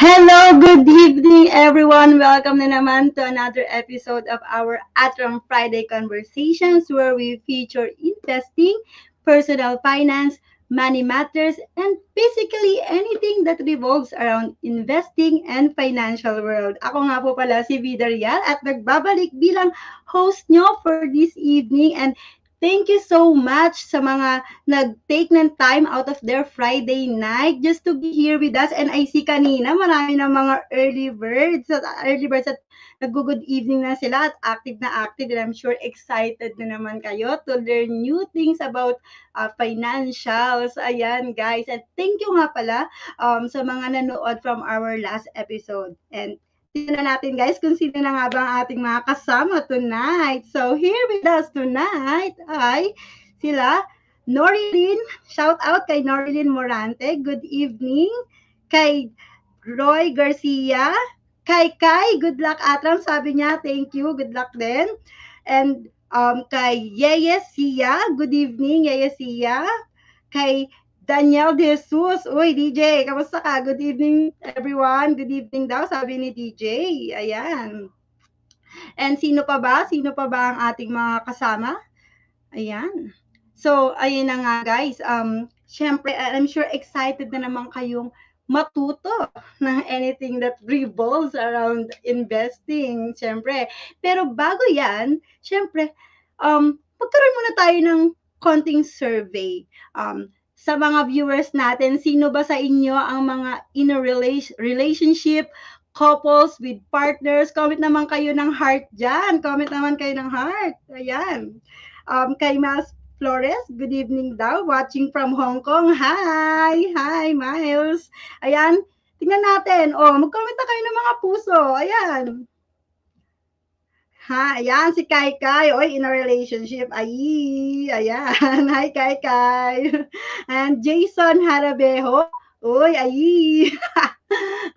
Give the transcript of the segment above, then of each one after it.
Hello, good evening everyone. Welcome na naman to another episode of our ATRAM Friday Conversations where we feature investing, personal finance, money matters, and basically anything that revolves around investing and financial world. Ako nga po pala si Vida Real at nagbabalik bilang host nyo for this evening and thank you so much sa mga nag-take ng time out of their Friday night just to be here with us. And I see kanina, marami ng mga early birds at nag-good evening na sila at active na active. And I'm sure excited na naman kayo to learn new things about financials. Ayan, guys. And thank you nga pala sa mga nanood from our last episode. And tingnan natin guys kung sino na nga ba ang ating mga kasama tonight. So here with us tonight ay sila Norilyn. Shout out kay Norilyn Morante. Good evening. Kay Roy Garcia. Kay Kai, good luck Atram. Sabi niya, thank you. Good luck din. And kay Yeye Sia. Good evening, Yeye Sia. Kay Daniel De Jesus. Uy, DJ, kamusta ka? Good evening, everyone. Good evening daw, sabi ni DJ. Ayan. And sino pa ba? Sino pa ba ang ating mga kasama? Ayan. So, ayun na nga guys. Syempre, I'm sure excited na naman kayong matuto ng anything that revolves around investing. Syempre. Pero bago yan, syempre, magkaroon muna tayo ng konting survey. Sa mga viewers natin, sino ba sa inyo ang mga in a relationship, couples with partners? Comment naman kayo ng heart dyan. Comment naman kayo ng heart. Ayan. Kay Mas Flores, good evening daw. Watching from Hong Kong. Hi! Hi, Miles. Ayan. Tingnan natin. Mag-comment na kayo ng mga puso. Ayan. Ha, ayan, si Kai Kai. Oy, in a relationship. Ay, ayan. Hi, Kai Kai. And Jason Harabejo. Uy, ay.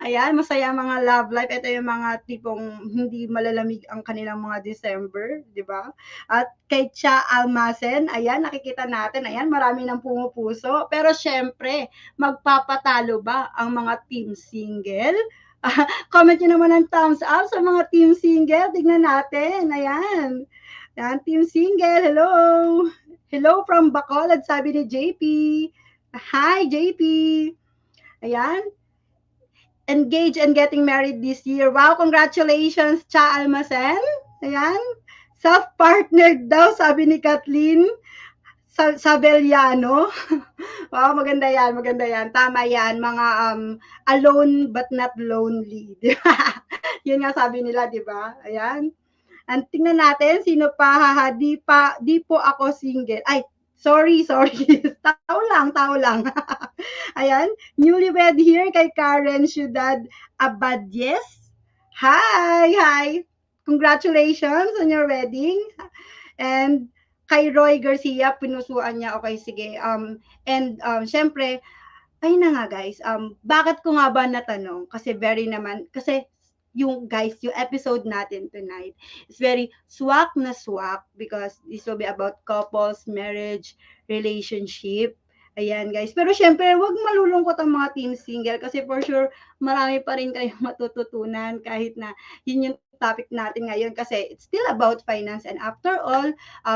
Ayan, masaya mga love life. Ito yung mga tipong hindi malalamig ang kanilang mga December, di ba? At kay Cha Almasen, ayan, nakikita natin, ayan, marami nang pumupuso. Pero syempre, magpapatalo ba ang mga team single? Comment nyo naman ng thumbs up sa mga team single. Tignan natin, ayan. Ayan, team single, hello. Hello from Bacolod, sabi ni JP. Hi, JP. Ayan, engaged and getting married this year. Wow, congratulations, Cha Almasen. Ayan. Self-partnered daw, sabi ni Kathleen Sabeliano. Wow, maganda yan, maganda yan. Tama yan, mga alone but not lonely. Yun nga sabi nila, di ba? Ayan. And tingnan natin, sino pa, haha, di po ako single. Ay, sorry. Tao lang. Ayan, newlywed here kay Karen Ciudad Abadyes. Hi. Congratulations on your wedding. And kay Roy Garcia, pinusuan niya. Okay, sige. Syempre, ayun na nga guys, bakit ko nga ba natanong? Kasi yung episode natin tonight is very swak na swak because this will be about couples, marriage, relationship. Ayan guys. Pero syempre, wag malulungkot ang mga team single kasi for sure, marami pa rin kayong matututunan kahit na yun yung topic natin ngayon kasi it's still about finance and after all,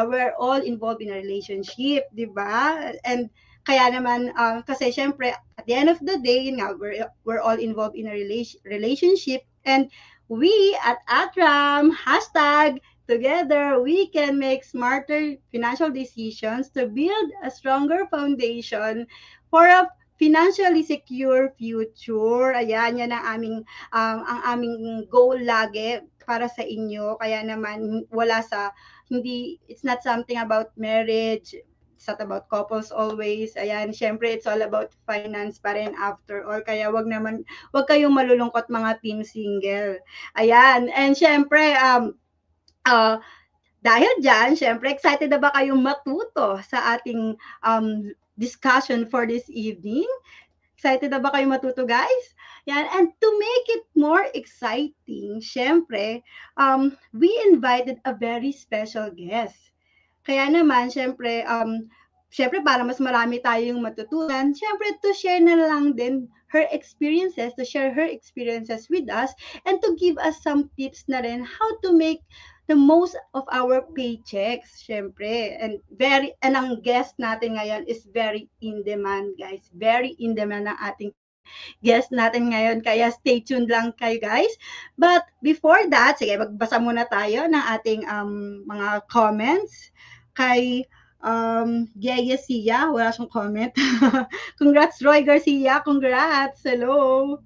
we're all involved in a relationship, di ba? And kaya naman, kasi syempre, at the end of the day, yun nga, we're all involved in a relationship and we at ATRAM, hashtag, together, we can make smarter financial decisions to build a stronger foundation for a financially secure future. Ayan, yan ang aming goal lagi para sa inyo. Kaya naman, it's not something about marriage, it's not about couples always. Ayan, syempre, it's all about finance pa rin after all. Kaya wag kayong malulungkot mga team single. Ayan, and syempre, dahil dyan, syempre, excited na ba kayong matuto sa ating discussion for this evening? Excited na ba kayong matuto, guys? Yan. And to make it more exciting, syempre, we invited a very special guest. Kaya naman, syempre, syempre para mas marami tayong matutunan, syempre to share na lang din her experiences, to share her experiences with us, and to give us some tips na rin how to make the most of our paychecks, syempre. And ang guest natin ngayon is very in demand, guys. Very in demand ang ating guest natin ngayon. Kaya stay tuned lang kayo, guys. But before that, sige, magbasa muna tayo ng ating mga comments kay Yeye Sia. Wala siyang comment. Congrats, Roy Garcia. Congrats. Hello.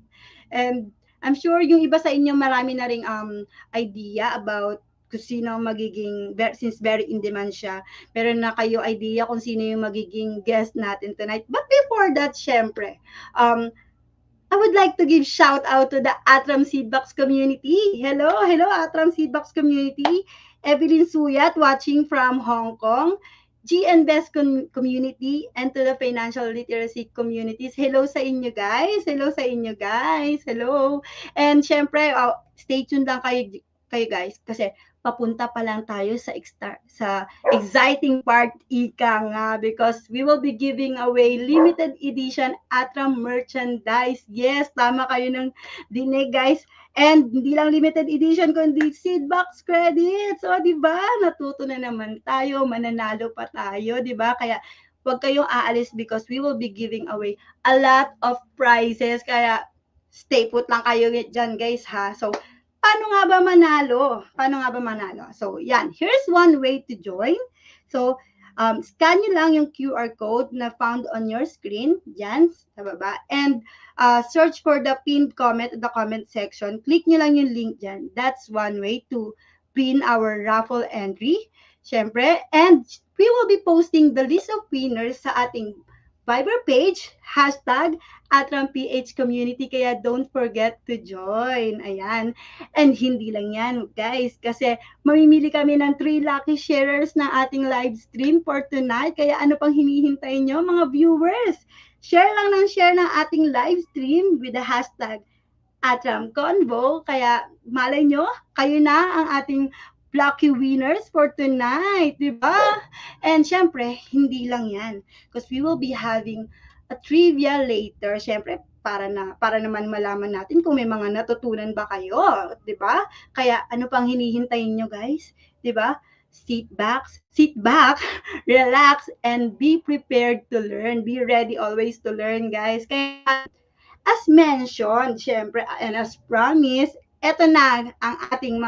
And I'm sure yung iba sa inyo marami na ring idea about kung sino ang magiging, since very in demand siya, meron na kayo idea kung sino yung magiging guest natin tonight. But before that, syempre, I would like to give shout out to the ATRAM Seedbox community. Hello ATRAM Seedbox community. Evelyn Suyat watching from Hong Kong. GN Best community and to the financial literacy communities. Hello sa inyo guys. Hello sa inyo guys. Hello. And syempre, stay tuned lang kayo guys kasi papunta pa lang tayo sa exciting part ika nga because we will be giving away limited edition ATRAM merchandise. Yes, tama kayo ng dinig guys. And hindi lang limited edition kundi seed box credits. O, di ba? Natuto na naman tayo, mananalo pa tayo, di ba? Kaya huwag kayong aalis because we will be giving away a lot of prizes. Kaya stay put lang kayo dyan guys ha. So, paano nga ba manalo? Paano nga ba manalo? So, yan. Here's one way to join. So, scan nyo lang yung QR code na found on your screen. Yan, sa baba. And search for the pinned comment in the comment section. Click nyo lang yung link dyan. That's one way to pin our raffle entry. Siyempre. And we will be posting the list of winners sa ating Viber page, hashtag ATRAMPH community, kaya don't forget to join. Ayan. And hindi lang yan, guys, kasi mamimili kami ng 3 lucky sharers ng ating live stream for tonight. Kaya ano pang hinihintay nyo, mga viewers? Share lang ng share ng ating live stream with the hashtag ATRAM Convo. Kaya malay nyo, kayo na ang ating lucky winners for tonight, di ba? And syempre, hindi lang yan. Because we will be having a trivia later. Syempre, para naman malaman natin kung may mga natutunan ba kayo, 'di ba? Kaya ano pang hinihintay niyo, guys? 'Di ba? Sit back, relax and be prepared to learn. Be ready always to learn, guys. Kaya as mentioned, syempre and as promised, eto na ang ating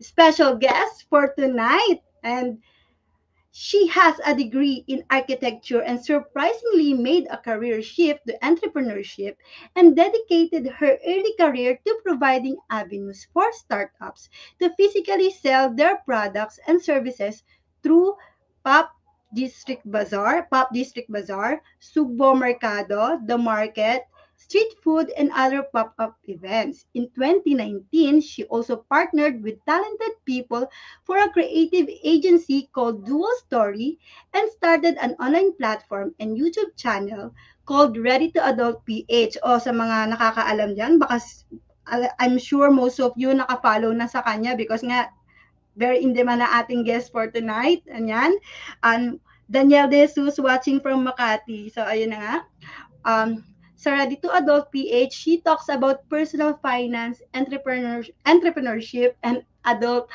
special guest for tonight. And she has a degree in architecture and surprisingly made a career shift to entrepreneurship and dedicated her early career to providing avenues for startups to physically sell their products and services through Pop District Bazaar, Sugbo Mercado, The Market, street food, and other pop-up events. In 2019, she also partnered with talented people for a creative agency called Dual Story and started an online platform and YouTube channel called Ready to Adult PH. O sa mga nakakaalam dyan, baka I'm sure most of you nakafollow na sa kanya because nga very in demand na ating guest for tonight. Anyan. Danielle De Jesus watching from Makati. So, ayun na nga. Sa Ready to Adult PH, she talks about personal finance, entrepreneurship, and adulting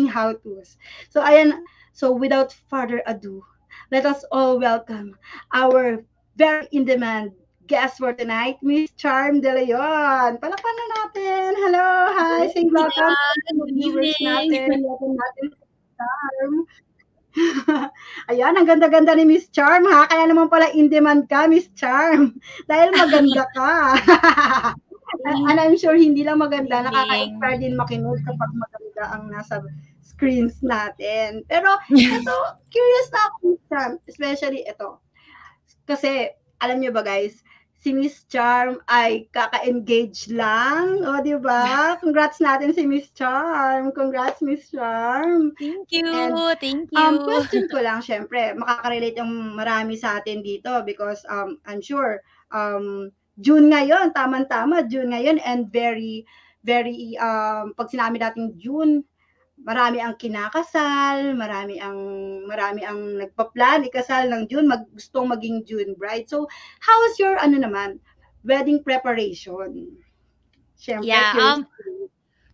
how-tos. So, ayan, so without further ado, let us all welcome our very in-demand guest for tonight, Miss Charm De Leon. Palakpan na natin. Hello, hi, say welcome to the Good viewers evening. natin. Welcome natin si Charm. Ayan, ang ganda-ganda ni Miss Charm ha. Kaya naman pala in demand ka, Miss Charm. Dahil maganda ka. And I'm sure hindi lang maganda, Good nakaka-inspire evening. din makinig kapag maganda ang nasa screens natin. Pero ito, curious na ako, Miss Charm. Especially ito. Kasi, alam niyo ba guys, si Miss Charm ay kaka-engage lang. O, di ba? Congrats natin si Miss Charm. Congrats, Miss Charm. Thank you. And Thank you. question ko lang, syempre, makaka-relate yung marami sa atin dito because I'm sure June ngayon, tamang-tama, June ngayon and very, very, pag sinabi natin June, marami ang kinakasal, marami ang nagpa-plan ikasal ng June, gustong maging June bride. So, how's your ano naman, wedding preparation? Siyempre, Yeah, curious.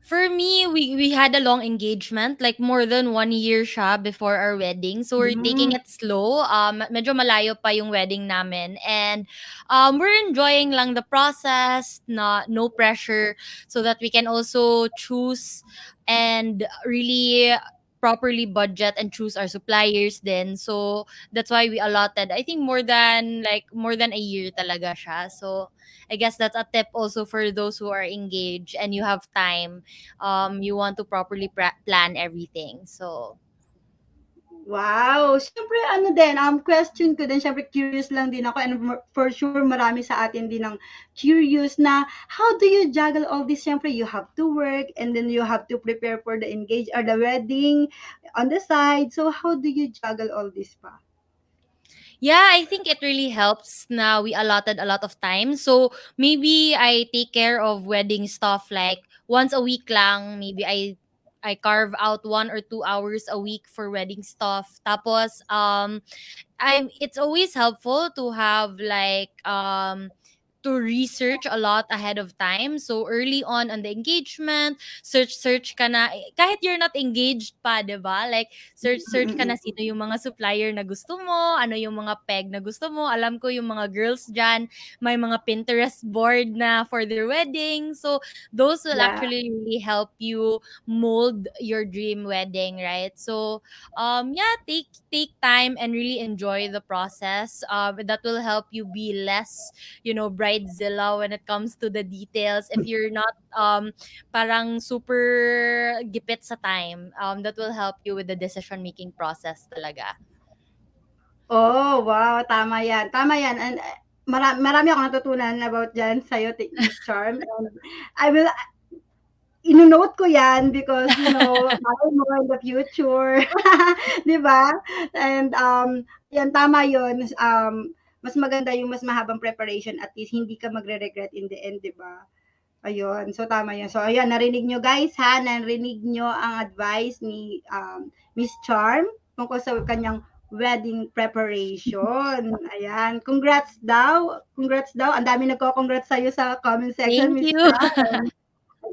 for me, we had a long engagement, like more than 1 year siya before our wedding. So we're taking Mm, it slow. Medyo malayo pa yung wedding namin. And we're enjoying lang the process, no pressure, so that we can also choose and really properly budget and choose our suppliers then. So that's why we allotted, I think, more than a year talaga siya. So I guess that's a tip also for those who are engaged and you have time, you want to properly plan everything. So wow! Siyempre ano din, question ko din, siyempre curious lang din ako and for sure marami sa atin din ang curious na how do you juggle all this? Siyempre you have to work and then you have to prepare for the engage or the wedding on the side. So how do you juggle all this pa? yeah, I think it really helps na we allotted a lot of time. So maybe I take care of wedding stuff like once a week lang. Maybe I carve out 1 or 2 hours a week for wedding stuff. Tapos it's always helpful to have like to research a lot ahead of time. So early on the engagement, search ka na kahit you're not engaged pa, 'di ba? Like search ka na Mm-mm. sino yung mga supplier na gusto mo, ano yung mga peg na gusto mo. Alam ko yung mga girls diyan, may mga Pinterest board na for their wedding. So those will Yeah. actually really help you mold your dream wedding, right? So yeah, take time and really enjoy the process. That will help you be less, bridezilla when it comes to the details. If you're not parang super gipit sa time, that will help you with the decision making process talaga. Oh, wow, tama 'yan, tama 'yan and marami akong natutunan about diyan sa'yo, Miss Charm, and I will ino-note ko 'yan because, malay mo in the future, 'di ba? And, 'yan tama 'yun, mas maganda yung mas mahabang preparation at least hindi ka magre-regret in the end, 'di ba? Ayun, so tama 'yun. So ayan, narinig niyo guys ha, narinig niyo ang advice ni, Miss Charm tungkol sa kanyang wedding preparation. Ayan, congrats daw. Ang daming nagko-congrats sa'yo sa comment section, Thank Miss you. Charm.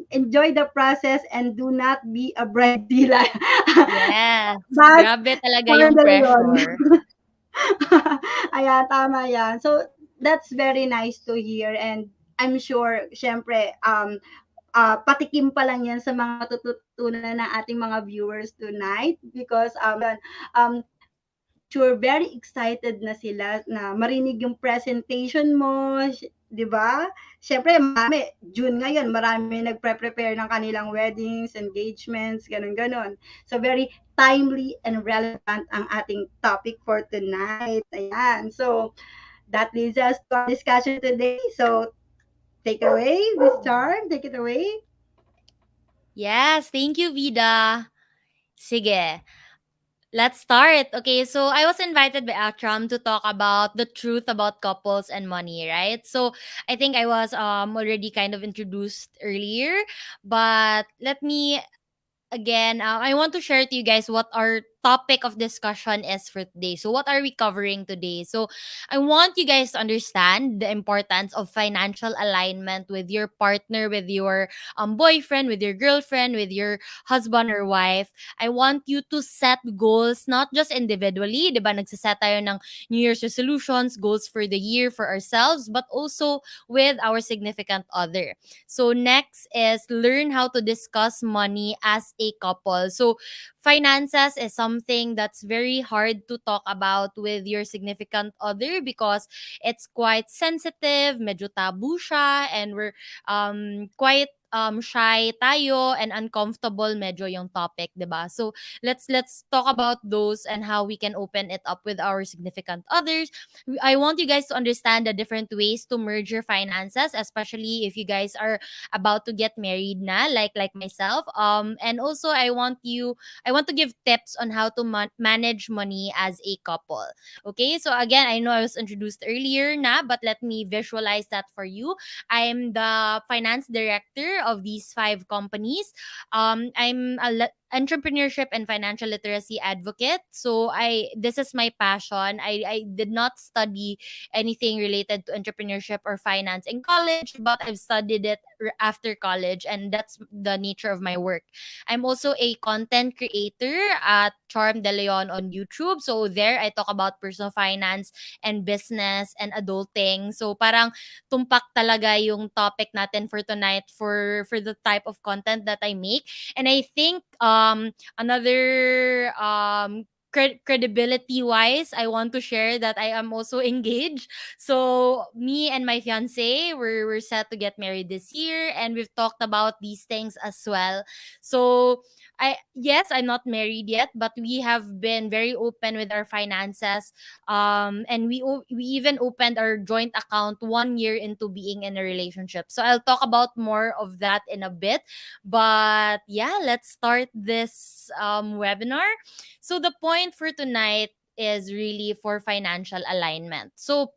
Enjoy the process and do not be a bridezilla. Yes, But grabe talaga parang yung gano'n 'yun. pressure. Ayan, tama 'yan. So, that's very nice to hear and I'm sure siyempre, patikim pa lang 'yan sa mga matututunan ng ating mga viewers tonight because, 'yun, I'm sure very excited na sila na marinig yung presentation mo, 'di ba? Siyempre marami, June ngayon, marami nagpre-prepare ng kanilang weddings, engagements, gano'n, gano'n. So, very timely and relevant ang ating topic for tonight. Ayan. So, that leads us to our discussion today. So, take away, Miss Charm, take it away. Yes, thank you, Vida. Sige. Let's start. Okay, so I was invited by ATRAM to talk about the truth about couples and money, right? So I think I was already kind of introduced earlier, but let me again, I want to share to you guys what our topic of discussion is for today. So, what are we covering today? So, I want you guys to understand the importance of financial alignment with your partner, with your boyfriend, with your girlfriend, with your husband or wife. I want you to set goals, not just individually, di ba? Nagsaset tayo ng New Year's resolutions, goals for the year for ourselves, but also with our significant other. So next is learn how to discuss money as a couple. So finances is something that's very hard to talk about with your significant other because it's quite sensitive, medyo taboo siya, and we're quite shy tayo and uncomfortable medyo yung topic, 'di ba? So let's talk about those and how we can open it up with our significant others. I want you guys to understand the different ways to merge your finances, especially if you guys are about to get married na, like myself. And also I want to give tips on how to manage money as a couple. Okay, so again, I know I was introduced earlier na, but let me visualize that for you. I'm the finance director of these five companies. I'm entrepreneurship and financial literacy advocate. So I this is my passion. I did not study anything related to entrepreneurship or finance in college, but I've studied it after college, and that's the nature of my work. I'm also a content creator at Charm De Leon on YouTube. So there I talk about personal finance and business and adulting. So parang tumpak talaga yung topic natin for tonight for the type of content that I make. And I think another credibility wise, I want to share that I am also engaged. So me and my fiance, we're set to get married this year, and we've talked about these things as well. So I'm not married yet, but we have been very open with our finances. And we even opened our joint account 1 year into being in a relationship. So I'll talk about more of that in a bit. But yeah, let's start this webinar. So the point for tonight is really for financial alignment. So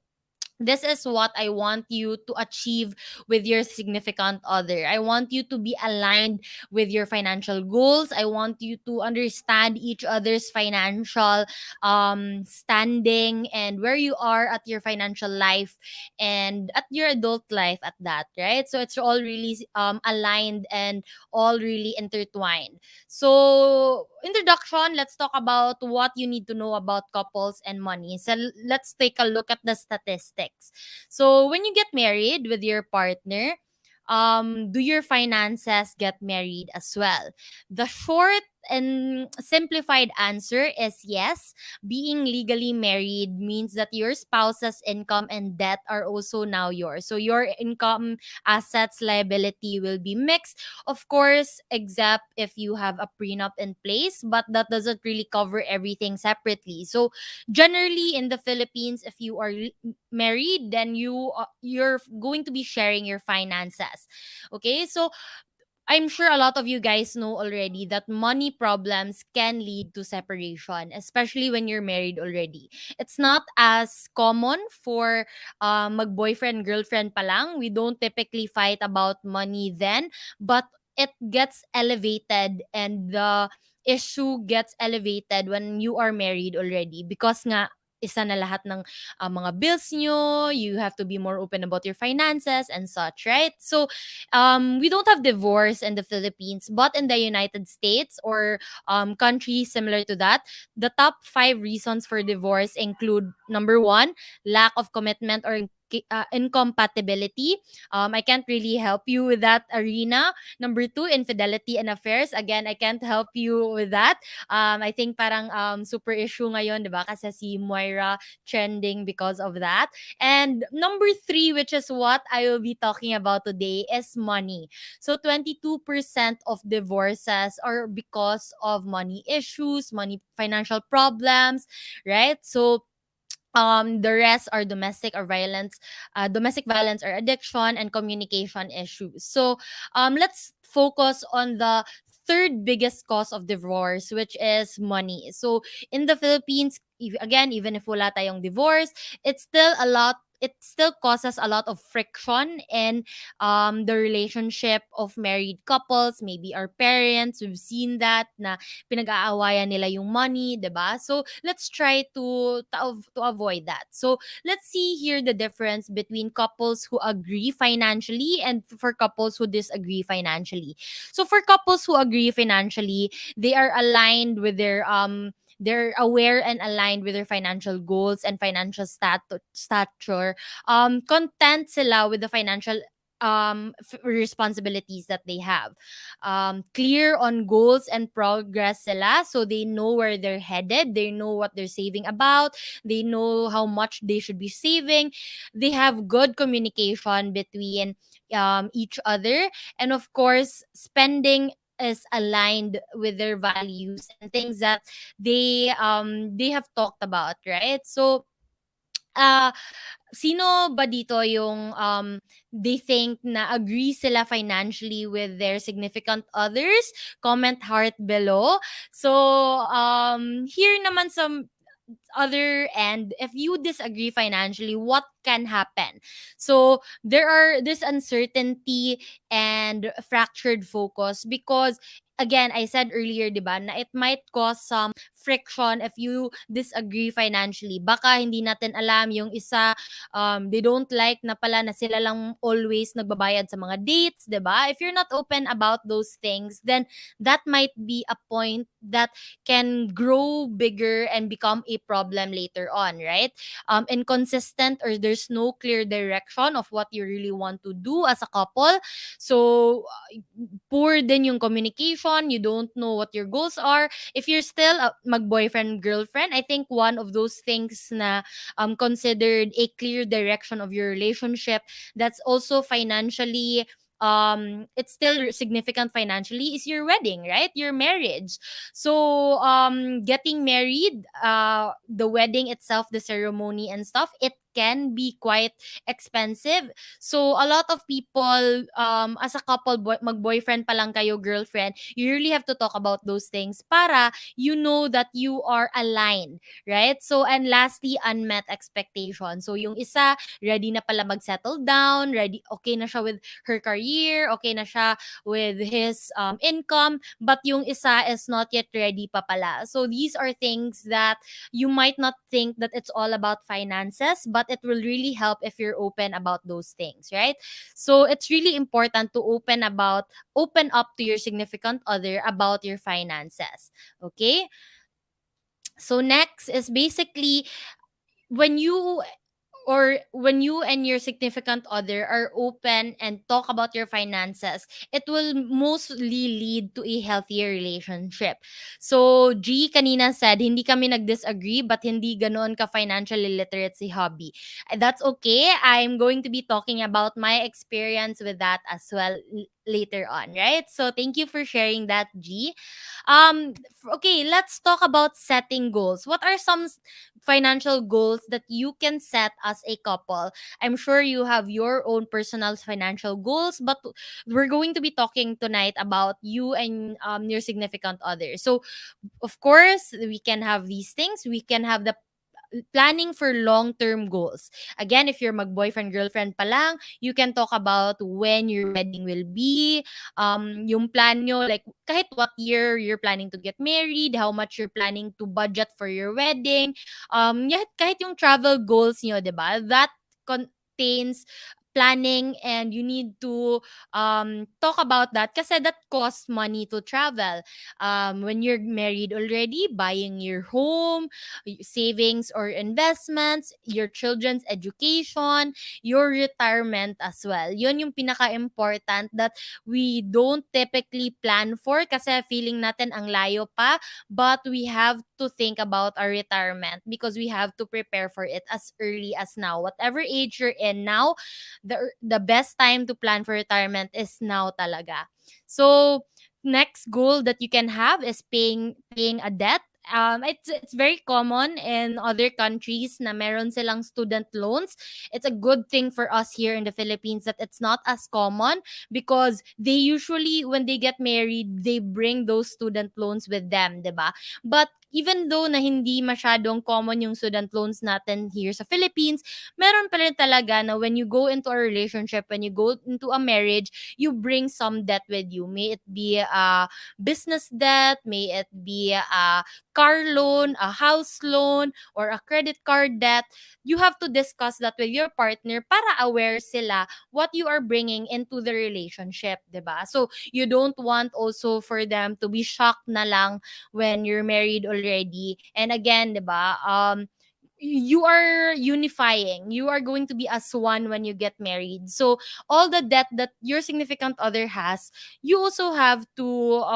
this is what I want you to achieve with your significant other. I want you to be aligned with your financial goals. I want you to understand each other's financial standing and where you are at your financial life and at your adult life at that, right? So it's all really aligned and all really intertwined. So, introduction, let's talk about what you need to know about couples and money. So, let's take a look at the statistics. So, when you get married with your partner, do your finances get married as well? The short and simplified answer is yes. Being legally married means that your spouse's income and debt are also now yours. So your income, assets, liability will be mixed, of course, except if you have a prenup in place, but that doesn't really cover everything separately. So generally in the Philippines, if you are married, then you're going to be sharing your finances. Okay? So I'm sure a lot of you guys know already that money problems can lead to separation, especially when you're married already. It's not as common for mag-boyfriend, girlfriend pa lang. We don't typically fight about money then, but it gets elevated, and the issue gets elevated when you are married already because nga isa na lahat ng mga bills nyo, you have to be more open about your finances and such, right? So we don't have divorce in the Philippines, but in the United States or countries similar to that, the top 5 reasons for divorce include: number one, lack of commitment or incompatibility. I can't really help you with that arena. Number two, infidelity and affairs. Again, I can't help you with that. I think parang super issue ngayon, di ba? Kasi si Moira trending because of that. And number three, which is what I will be talking about today, is money. So 22% of divorces are because of money issues, money financial problems, right? So the rest are domestic violence or addiction and communication issues. So let's focus on the third biggest cause of divorce, which is money. So in the Philippines, again, even if wala tayong divorce, it still causes a lot of friction in the relationship of married couples, maybe our parents. We've seen that na pinag-aawayan nila yung money, 'di ba? So let's try to avoid that. So let's see here the difference between couples who agree financially and for couples who disagree financially. So for couples who agree financially, they are aligned with they're aware and aligned with their financial goals and financial stature. Content sila with the financial responsibilities that they have. Clear on goals and progress sila, so they know where they're headed, they know what they're saving about, they know how much they should be saving. They have good communication between each other, and of course spending is aligned with their values and things that they have talked about, right? So uh sino ba dito yung they think na agree sila financially with their significant others? Comment heart below. So here naman some other end, if you disagree financially, what can happen? So there's uncertainty and fractured focus, because again, I said earlier, 'di ba, na it might cause some friction if you disagree financially. Baka hindi natin alam yung isa, they don't like na pala na sila lang always nagbabayad sa mga dates, 'di ba? If you're not open about those things, then that might be a point that can grow bigger and become a problem later on, right? Inconsistent, or there's no clear direction of what you really want to do as a couple. So poor din yung communication, you don't know what your goals are. If you're still mag-boyfriend girlfriend, I think one of those things na considered a clear direction of your relationship, that's also financially, it's still significant financially, is your wedding, right? Your marriage. So getting married, the wedding itself, the ceremony and stuff, it can be quite expensive. So a lot of people, as a couple, mag-boyfriend pa lang kayo, girlfriend, you really have to talk about those things para you know that you are aligned, right? So, and lastly, unmet expectations. So yung isa, ready na pala mag-settle down, ready, okay na siya with her career, okay na siya with his income, but yung isa is not yet ready pa pala. So these are things that you might not think that it's all about finances, but it will really help if you're open about those things, right? So it's really important to open up to your significant other about your finances. Okay? So next is basically, when you when you and your significant other are open and talk about your finances, it will mostly lead to a healthier relationship. So, G kanina said, hindi kami nag-disagree, but hindi ganoon ka financially literate si hobby. That's okay. I'm going to be talking about my experience with that as well later on, right? So, thank you for sharing that, G. Okay, let's talk about setting goals. What are some financial goals that you can set as a couple? I'm sure you have your own personal financial goals, but we're going to be talking tonight about you and your significant other. So, of course, we can have these things. We can have the planning for long-term goals. Again, if you're mag-boyfriend, girlfriend pa lang, you can talk about when your wedding will be, yung plan nyo, like kahit what year you're planning to get married, how much you're planning to budget for your wedding, kahit yung travel goals nyo, 'di ba? That contains planning, and you need to talk about that kasi that costs money to travel. When you're married already, buying your home, savings or investments, your children's education, your retirement as well. Yun yung pinaka-important that we don't typically plan for kasi feeling natin ang layo pa, but we have to think about our retirement because we have to prepare for it as early as now. Whatever age you're in now, the best time to plan for retirement is now talaga. So, next goal that you can have is paying a debt. It's very common in other countries na meron silang student loans. It's a good thing for us here in the Philippines that it's not as common, because they usually, when they get married, they bring those student loans with them, 'di ba? But even though na hindi masyadong common yung student loans natin here sa Philippines, meron pa rin talaga na when you go into a relationship, when you go into a marriage, you bring some debt with you. May it be a business debt, may it be a car loan, a house loan, or a credit card debt. You have to discuss that with your partner para aware sila what you are bringing into the relationship, 'di ba? So, you don't want also for them to be shocked na lang when you're married already. And again, 'di ba? You are unifying. You are going to be as one when you get married. So all the debt that your significant other has, you also have to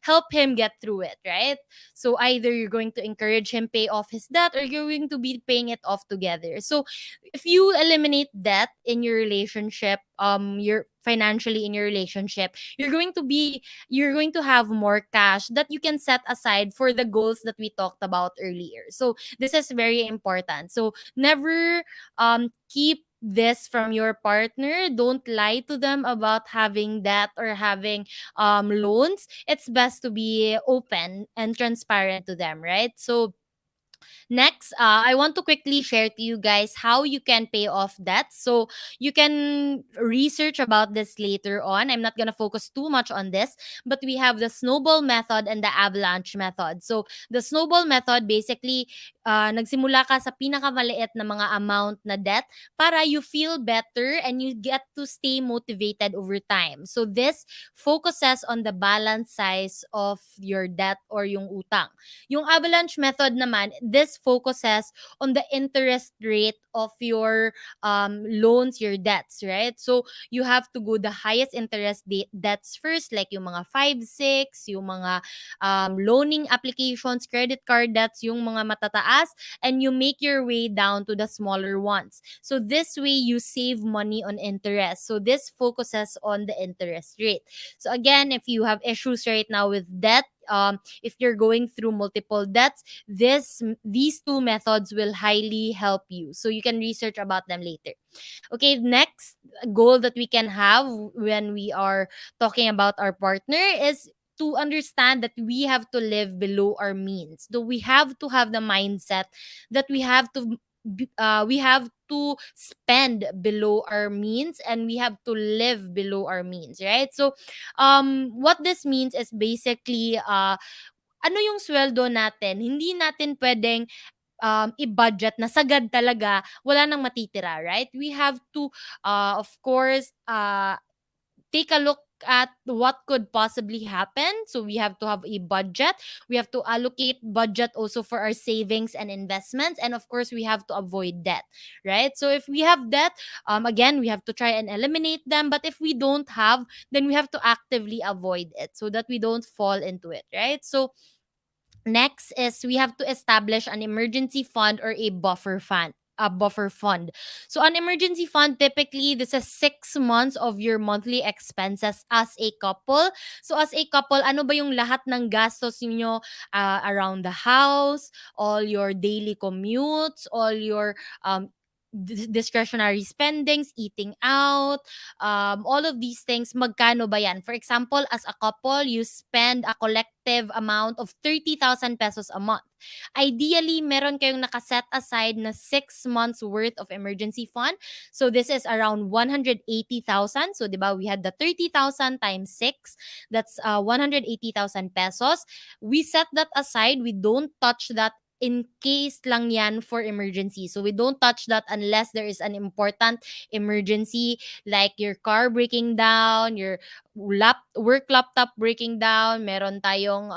help him get through it, right? So either you're going to encourage him pay off his debt, or you're going to be paying it off together. So if you eliminate debt in your relationship, you're financially in your relationship, you're going to have more cash that you can set aside for the goals that we talked about earlier. So this is very important. So never keep this from your partner. Don't lie to them about having debt or having loans. It's best to be open and transparent to them, right? So Next, I want to quickly share to you guys how you can pay off debt. So you can research about this later on. I'm not gonna focus too much on this, but we have the snowball method and the avalanche method. So the snowball method, basically, nagsimula ka sa pinakamaliit na mga amount na debt para you feel better and you get to stay motivated over time. So this focuses on the balance size of your debt or yung utang. Yung avalanche method naman, this focuses on the interest rate of your loans, your debts, right? So you have to go the highest interest debts first, like yung mga 5-6, yung mga loaning applications, credit card debts, yung mga matataas, and you make your way down to the smaller ones. So this way, you save money on interest. So this focuses on the interest rate. So again, if you have issues right now with debt, if you're going through multiple debts, these two methods will highly help you. So you can research about them later. Okay, next goal that we can have when we are talking about our partner is to understand that we have to live below our means. So we have to have the mindset that we have to spend below our means and we have to live below our means, right? So what this means is basically ano yung sweldo natin, hindi natin pwedeng i-budget na sagad talaga, wala nang matitira, right? We have to, of course, take a look at what could possibly happen. So we have to have a budget. We have to allocate budget also for our savings and investments. And of course, we have to avoid debt, right? So if we have debt, again, we have to try and eliminate them. But if we don't have, then we have to actively avoid it so that we don't fall into it, right? So next is we have to establish an emergency fund or a buffer fund. A buffer fund. So an emergency fund, typically this is 6 months of your monthly expenses as a couple. So as a couple, ano ba yung lahat ng gastos niyo around the house, all your daily commutes, all your discretionary spendings, eating out, all of these things, magkano ba yan? For example, as a couple, you spend a collective amount of 30,000 pesos a month. Ideally, meron kayong nakaset aside na 6 months worth of emergency fund. So this is around 180,000. So, di ba, we had the 30,000 times 6. That's 180,000 pesos. We set that aside. We don't touch that in case lang yan for emergency. So we don't touch that unless there is an important emergency like your car breaking down, your work laptop breaking down, meron tayong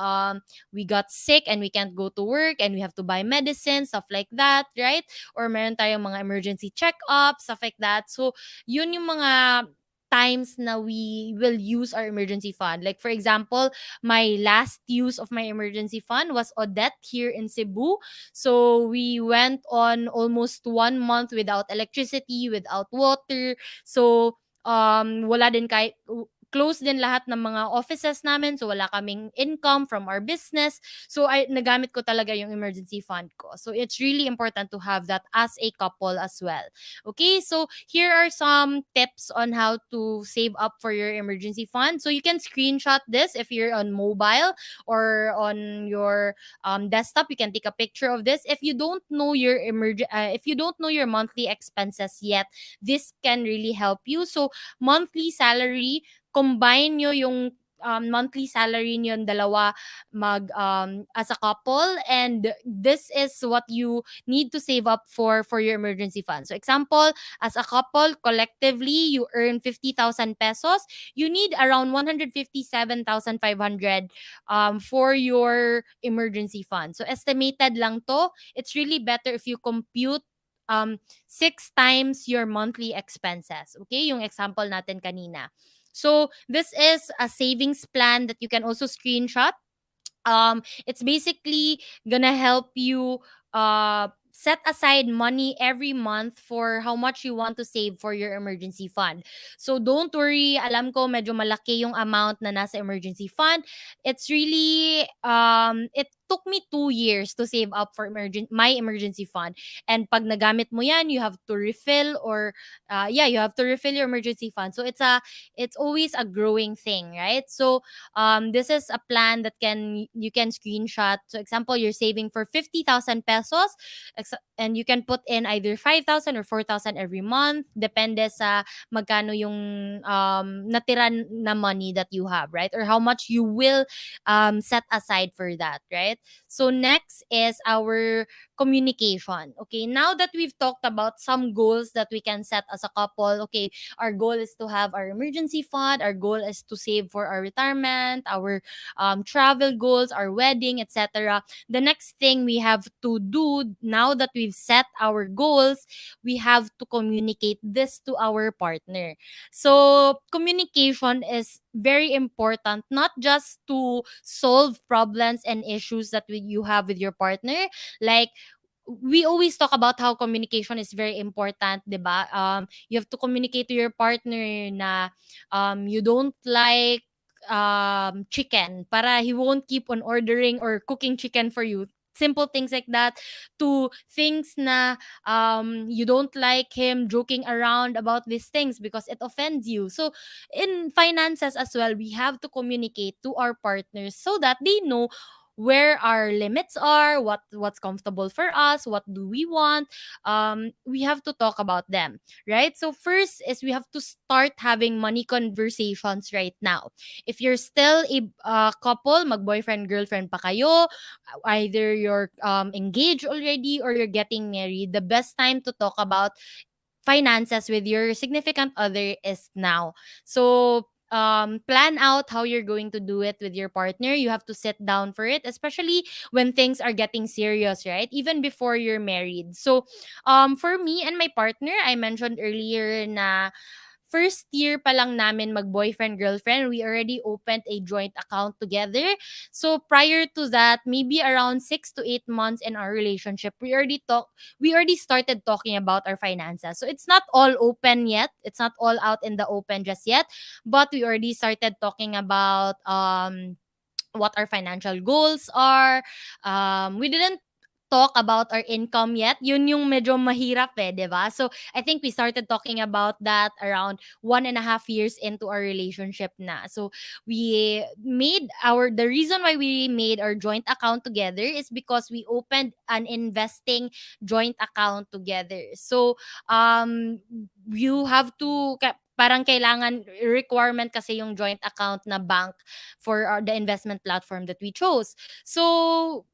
we got sick and we can't go to work and we have to buy medicine, stuff like that, right? Or meron tayong mga emergency check-up, stuff like that. So yun yung mga times na we will use our emergency fund. Like for example, my last use of my emergency fund was Odette here in Cebu. So we went on almost 1 month without electricity, without water. So wala din close din lahat ng mga offices namin, so wala kaming income from our business. So nagamit ko talaga yung emergency fund ko. So it's really important to have that as a couple as well. Okay, so here are some tips on how to save up for your emergency fund. So you can screenshot this if you're on mobile or on your desktop. You can take a picture of this. If you don't know your if you don't know your monthly expenses yet, this can really help you. So monthly salary, combine nyo yung monthly salary niyo yung dalawa as a couple, and this is what you need to save up for your emergency fund. So example, as a couple, collectively you earn 50,000 pesos. You need around 157,500 for your emergency fund. So estimated lang to. It's really better if you compute 6 times your monthly expenses. Okay, yung example natin kanina. So this is a savings plan that you can also screenshot. It's basically gonna help you set aside money every month for how much you want to save for your emergency fund. So don't worry, alam ko medyo malaki yung amount na nasa emergency fund. It's really it took me 2 years to save up for my emergency fund. And pag nagamit mo yan, you have to refill, or yeah, you have to refill your emergency fund. So it's always a growing thing, right? So this is a plan that you can screenshot. So example, you're saving for 50,000 pesos, and you can put in either 5,000 or 4,000 every month, depende sa magkano yung natira na money that you have, right? Or how much you will set aside for that, right? So next is our communication. Okay, now that we've talked about some goals that we can set as a couple, okay, our goal is to have our emergency fund, our goal is to save for our retirement, our travel goals, our wedding, etc. The next thing we have to do now that we've set our goals, we have to communicate this to our partner. So communication is very important, not just to solve problems and issues that you have with your partner. Like, we always talk about how communication is very important, 'di ba? You have to communicate to your partner na you don't like chicken, para he won't keep on ordering or cooking chicken for you. Simple things like that, to things na you don't like him joking around about these things because it offends you. So in finances as well, we have to communicate to our partners so that they know where our limits are, what's comfortable for us, what do we want. We have to talk about them, right? So first is we have to start having money conversations right now. If you're still a couple, mag boyfriend girlfriend pa kayo, either you're engaged already or you're getting married, the best time to talk about finances with your significant other is now. So plan out how you're going to do it with your partner. You have to sit down for it, especially when things are getting serious, right? Even before you're married. So for me and my partner, I mentioned earlier na first year pa lang namin mag-boyfriend girlfriend, we already opened a joint account together. So prior to that, maybe around 6 to 8 months in our relationship, we already started talking about our finances. So it's not all open yet. It's not all out in the open just yet, but we already started talking about what our financial goals are. We didn't talk about our income yet. Yun yung medyo mahirap eh, di ba? So, I think we started talking about that around 1.5 years into our relationship na. So, the reason why we made our joint account together is because we opened an investing joint account together. So, you have to, parang kailangan, requirement kasi yung joint account na bank for the investment platform that we chose. So,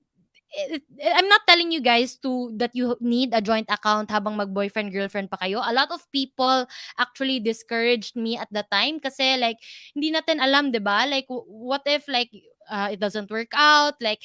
I'm not telling you guys to that you need a joint account habang mag-boyfriend girlfriend pa kayo. A lot of people actually discouraged me at the time kasi like hindi natin alam, 'di ba? Like what if like it doesn't work out, like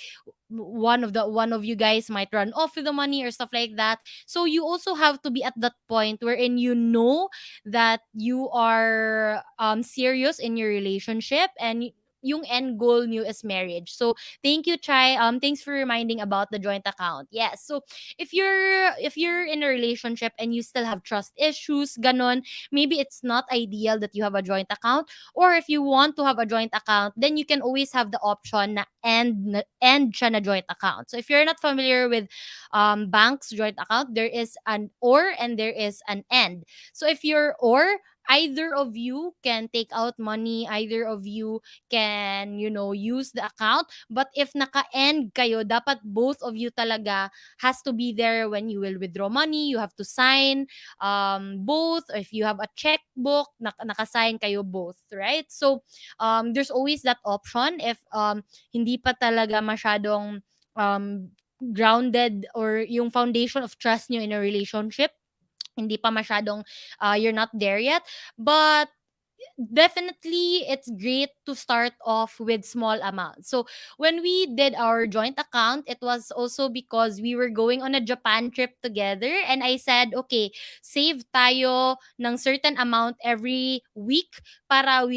one of you guys might run off with the money or stuff like that. So you also have to be at that point wherein you know that you are serious in your relationship, and yung end goal nyo is marriage. So thank you, Chai. Thanks for reminding about the joint account. Yes. So if you're in a relationship and you still have trust issues, ganon, maybe it's not ideal that you have a joint account. Or if you want to have a joint account, then you can always have the option na end siya na joint account. So if you're not familiar with bank's joint account, there is an or and there is an end. So if you're or, either of you can take out money, either of you can, use the account. But if naka-end kayo, dapat both of you talaga has to be there when you will withdraw money. You have to sign both. If you have a checkbook, nakasign kayo both, right? So, there's always that option if hindi pa talaga masyadong grounded, or yung foundation of trust nyo in a relationship, hindi pa masyadong, you're not there yet. But definitely it's great to start off with small amounts. So when we did our joint account, it was also because we were going on a Japan trip together, and I said, okay, save tayo ng certain amount every week para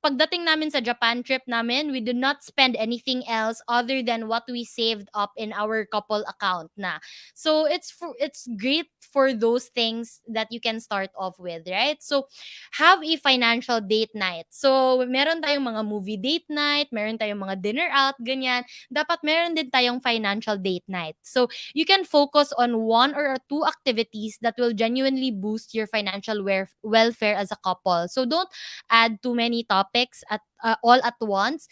pagdating namin sa Japan trip namin, we did not spend anything else other than what we saved up in our couple account na. So it's great for those things that you can start off with, right? So have a financial date night. So meron tayong mga movie date night, meron tayong mga dinner out, ganyan. Dapat meron din tayong financial date night. So you can focus on one or two activities that will genuinely boost your financial welfare as a couple. So don't add too many topics at all at once.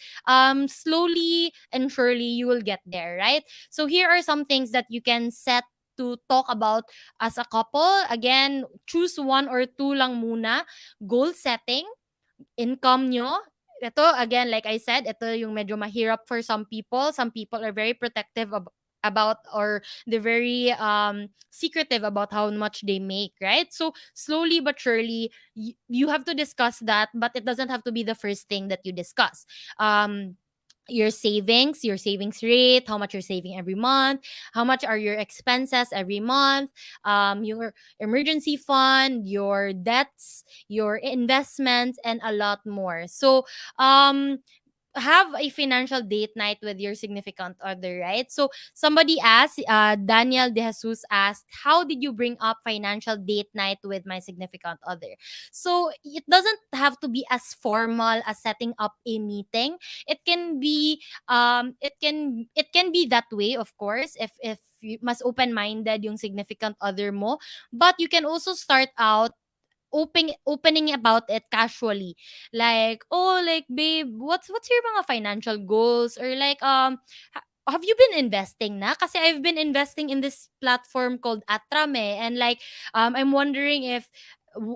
Slowly and surely you will get there, right? So here are some things that you can set to talk about as a couple. Again, choose one or two lang muna. Goal setting, income nyo. Ito, again, like I said, ito yung medyo mahirap for some people. Some people are very protective about, or they're very secretive about how much they make, right? So slowly but surely you have to discuss that, but it doesn't have to be the first thing that you discuss. um your savings rate, how much you're saving every month, how much are your expenses every month, your emergency fund, your debts, your investments, and a lot more. So um have a financial date night with your significant other, right? So somebody asked, Daniel De Jesus asked, how did you bring up financial date night with my significant other? So it doesn't have to be as formal as setting up a meeting. It can be it can be that way, of course, if you mas open minded yung significant other mo, but you can also start out opening about it casually, like, oh, like, babe, what's your mga financial goals, or like, have you been investing na, kasi I've been investing in this platform called ATRAM and like, I'm wondering if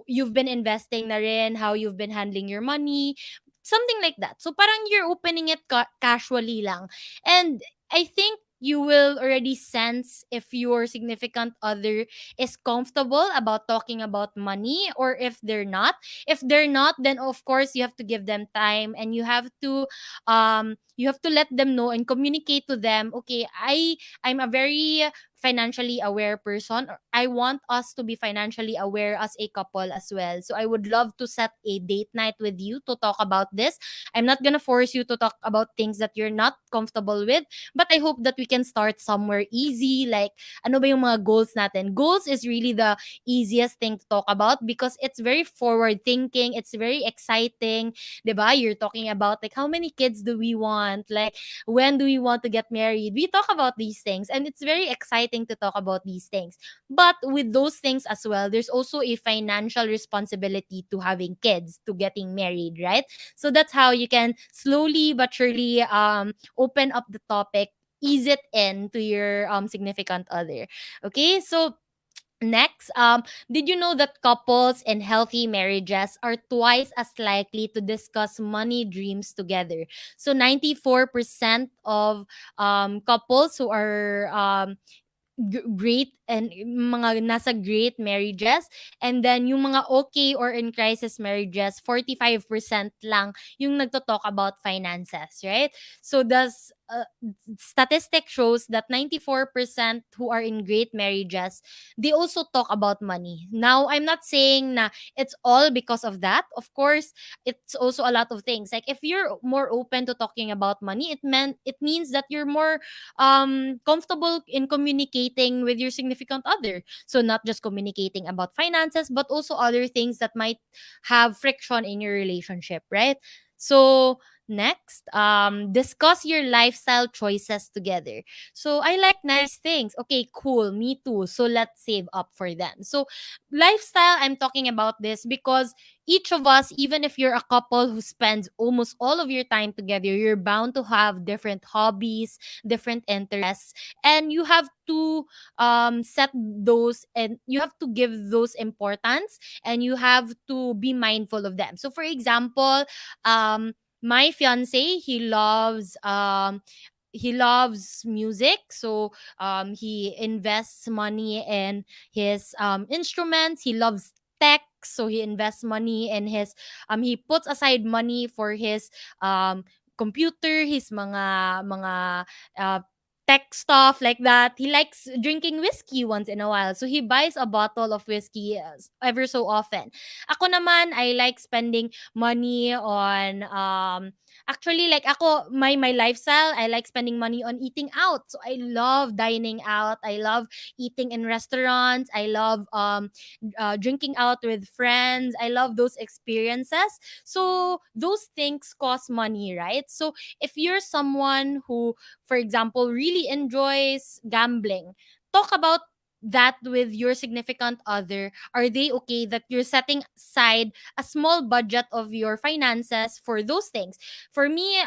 you've been investing na rin, how you've been handling your money, something like that. So parang you're opening it casually lang, and I think you will already sense if your significant other is comfortable about talking about money, or if they're not. If they're not, then of course you have to give them time, and you have to let them know and communicate to them, okay, I'm a very financially aware person, or I want us to be financially aware as a couple as well. So I would love to set a date night with you to talk about this. I'm not gonna force you to talk about things that you're not comfortable with, but I hope that we can start somewhere easy, like, ano ba yung mga goals natin? Goals is really the easiest thing to talk about because it's very forward thinking, it's very exciting, 'di ba? You're talking about like how many kids do we want? Like, when do we want to get married? We talk about these things, and it's very exciting to talk about these things. But with those things as well, there's also a financial responsibility to having kids, to getting married, right? So that's how you can slowly but surely open up the topic, ease it in to your significant other. Okay, so next, did you know that couples in healthy marriages are twice as likely to discuss money dreams together? So 94% of couples who are great and mga nasa great marriages, and then yung mga okay or in crisis marriages, 45% lang yung nagto-talk about finances, right? So does statistic shows that 94% who are in great marriages, they also talk about money. Now, I'm not saying na it's all because of that. Of course, it's also a lot of things. Like, if you're more open to talking about money, it means that you're more comfortable in communicating with your significant other. So not just communicating about finances, but also other things that might have friction in your relationship, right? So next, discuss your lifestyle choices together. So I like nice things. Okay, cool. Me too. So let's save up for them. So lifestyle, I'm talking about this because each of us, even if you're a couple who spends almost all of your time together, you're bound to have different hobbies, different interests, and you have to set those, and you have to give those importance, and you have to be mindful of them. So for example, my fiance, he loves music, so he invests money in his instruments. He loves tech, so he invests money in his he puts aside money for his computer, his mga uh tech stuff like that. He likes drinking whiskey once in a while. So he buys a bottle of whiskey ever so often. Ako naman, I like spending money on actually, like ako, my lifestyle, I like spending money on eating out. So I love dining out. I love eating in restaurants. I love drinking out with friends. I love those experiences. So those things cost money, right? So if you're someone who, for example, really enjoys gambling, talk about that with your significant other. Are they okay that you're setting aside a small budget of your finances for those things? For me,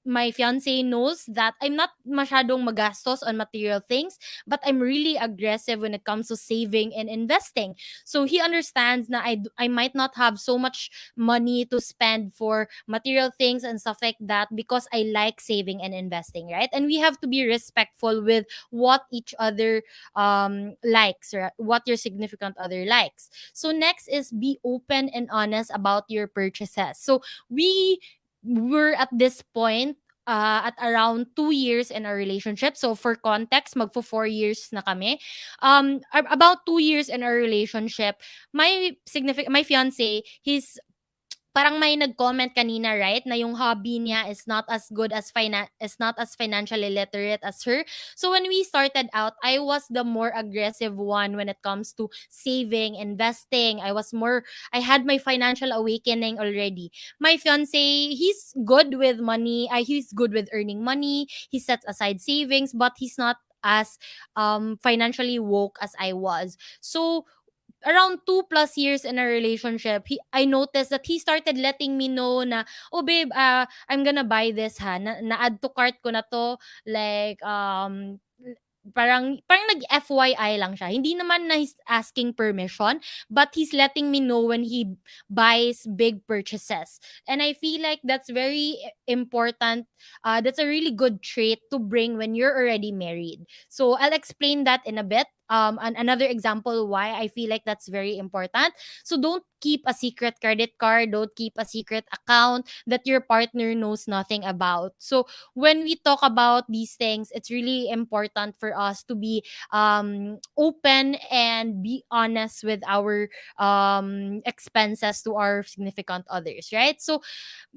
my fiance knows that I'm not masyadong magastos on material things, but I'm really aggressive when it comes to saving and investing. So he understands that I might not have so much money to spend for material things and stuff like that because I like saving and investing, right? And we have to be respectful with what each other likes, or what your significant other likes. So next is be open and honest about your purchases. So we were at this point at around 2 years in our relationship. So for context, magfo 4 years na kami. About 2 years in our relationship, my fiance, he's parang may nag-comment kanina, right, na yung hobby niya is not as good as is not as financially literate as her. So when we started out, I was the more aggressive one when it comes to saving, investing. I had my financial awakening already. My fiance, he's good with money. He's good with earning money. He sets aside savings, but he's not as financially woke as I was. So around 2 plus years in a relationship, I noticed that he started letting me know na, oh babe, I'm gonna buy this ha. Na-add to cart ko na to. Like, parang nag-FYI lang siya. Hindi naman na he's asking permission, but he's letting me know when he buys big purchases. And I feel like that's very important. That's a really good trait to bring when you're already married. So I'll explain that in a bit. Another example why I feel like that's very important. So don't keep a secret credit card, don't keep a secret account that your partner knows nothing about. So when we talk about these things, it's really important for us to be open and be honest with our expenses to our significant others, right? So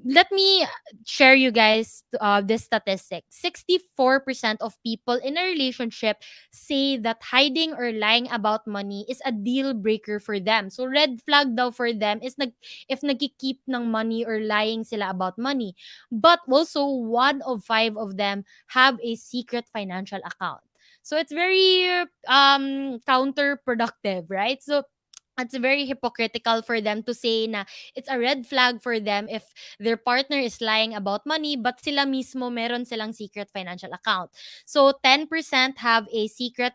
let me share you guys this statistic. 64% of people in a relationship say that hiding or lying about money is a deal breaker for them. So red flag daw for them is if nagki-keep ng money or lying sila about money. But also, 1 of 5 of them have a secret financial account. So it's very counterproductive, right? So it's very hypocritical for them to say na it's a red flag for them if their partner is lying about money, but sila mismo meron silang secret financial account. So 10% have a secret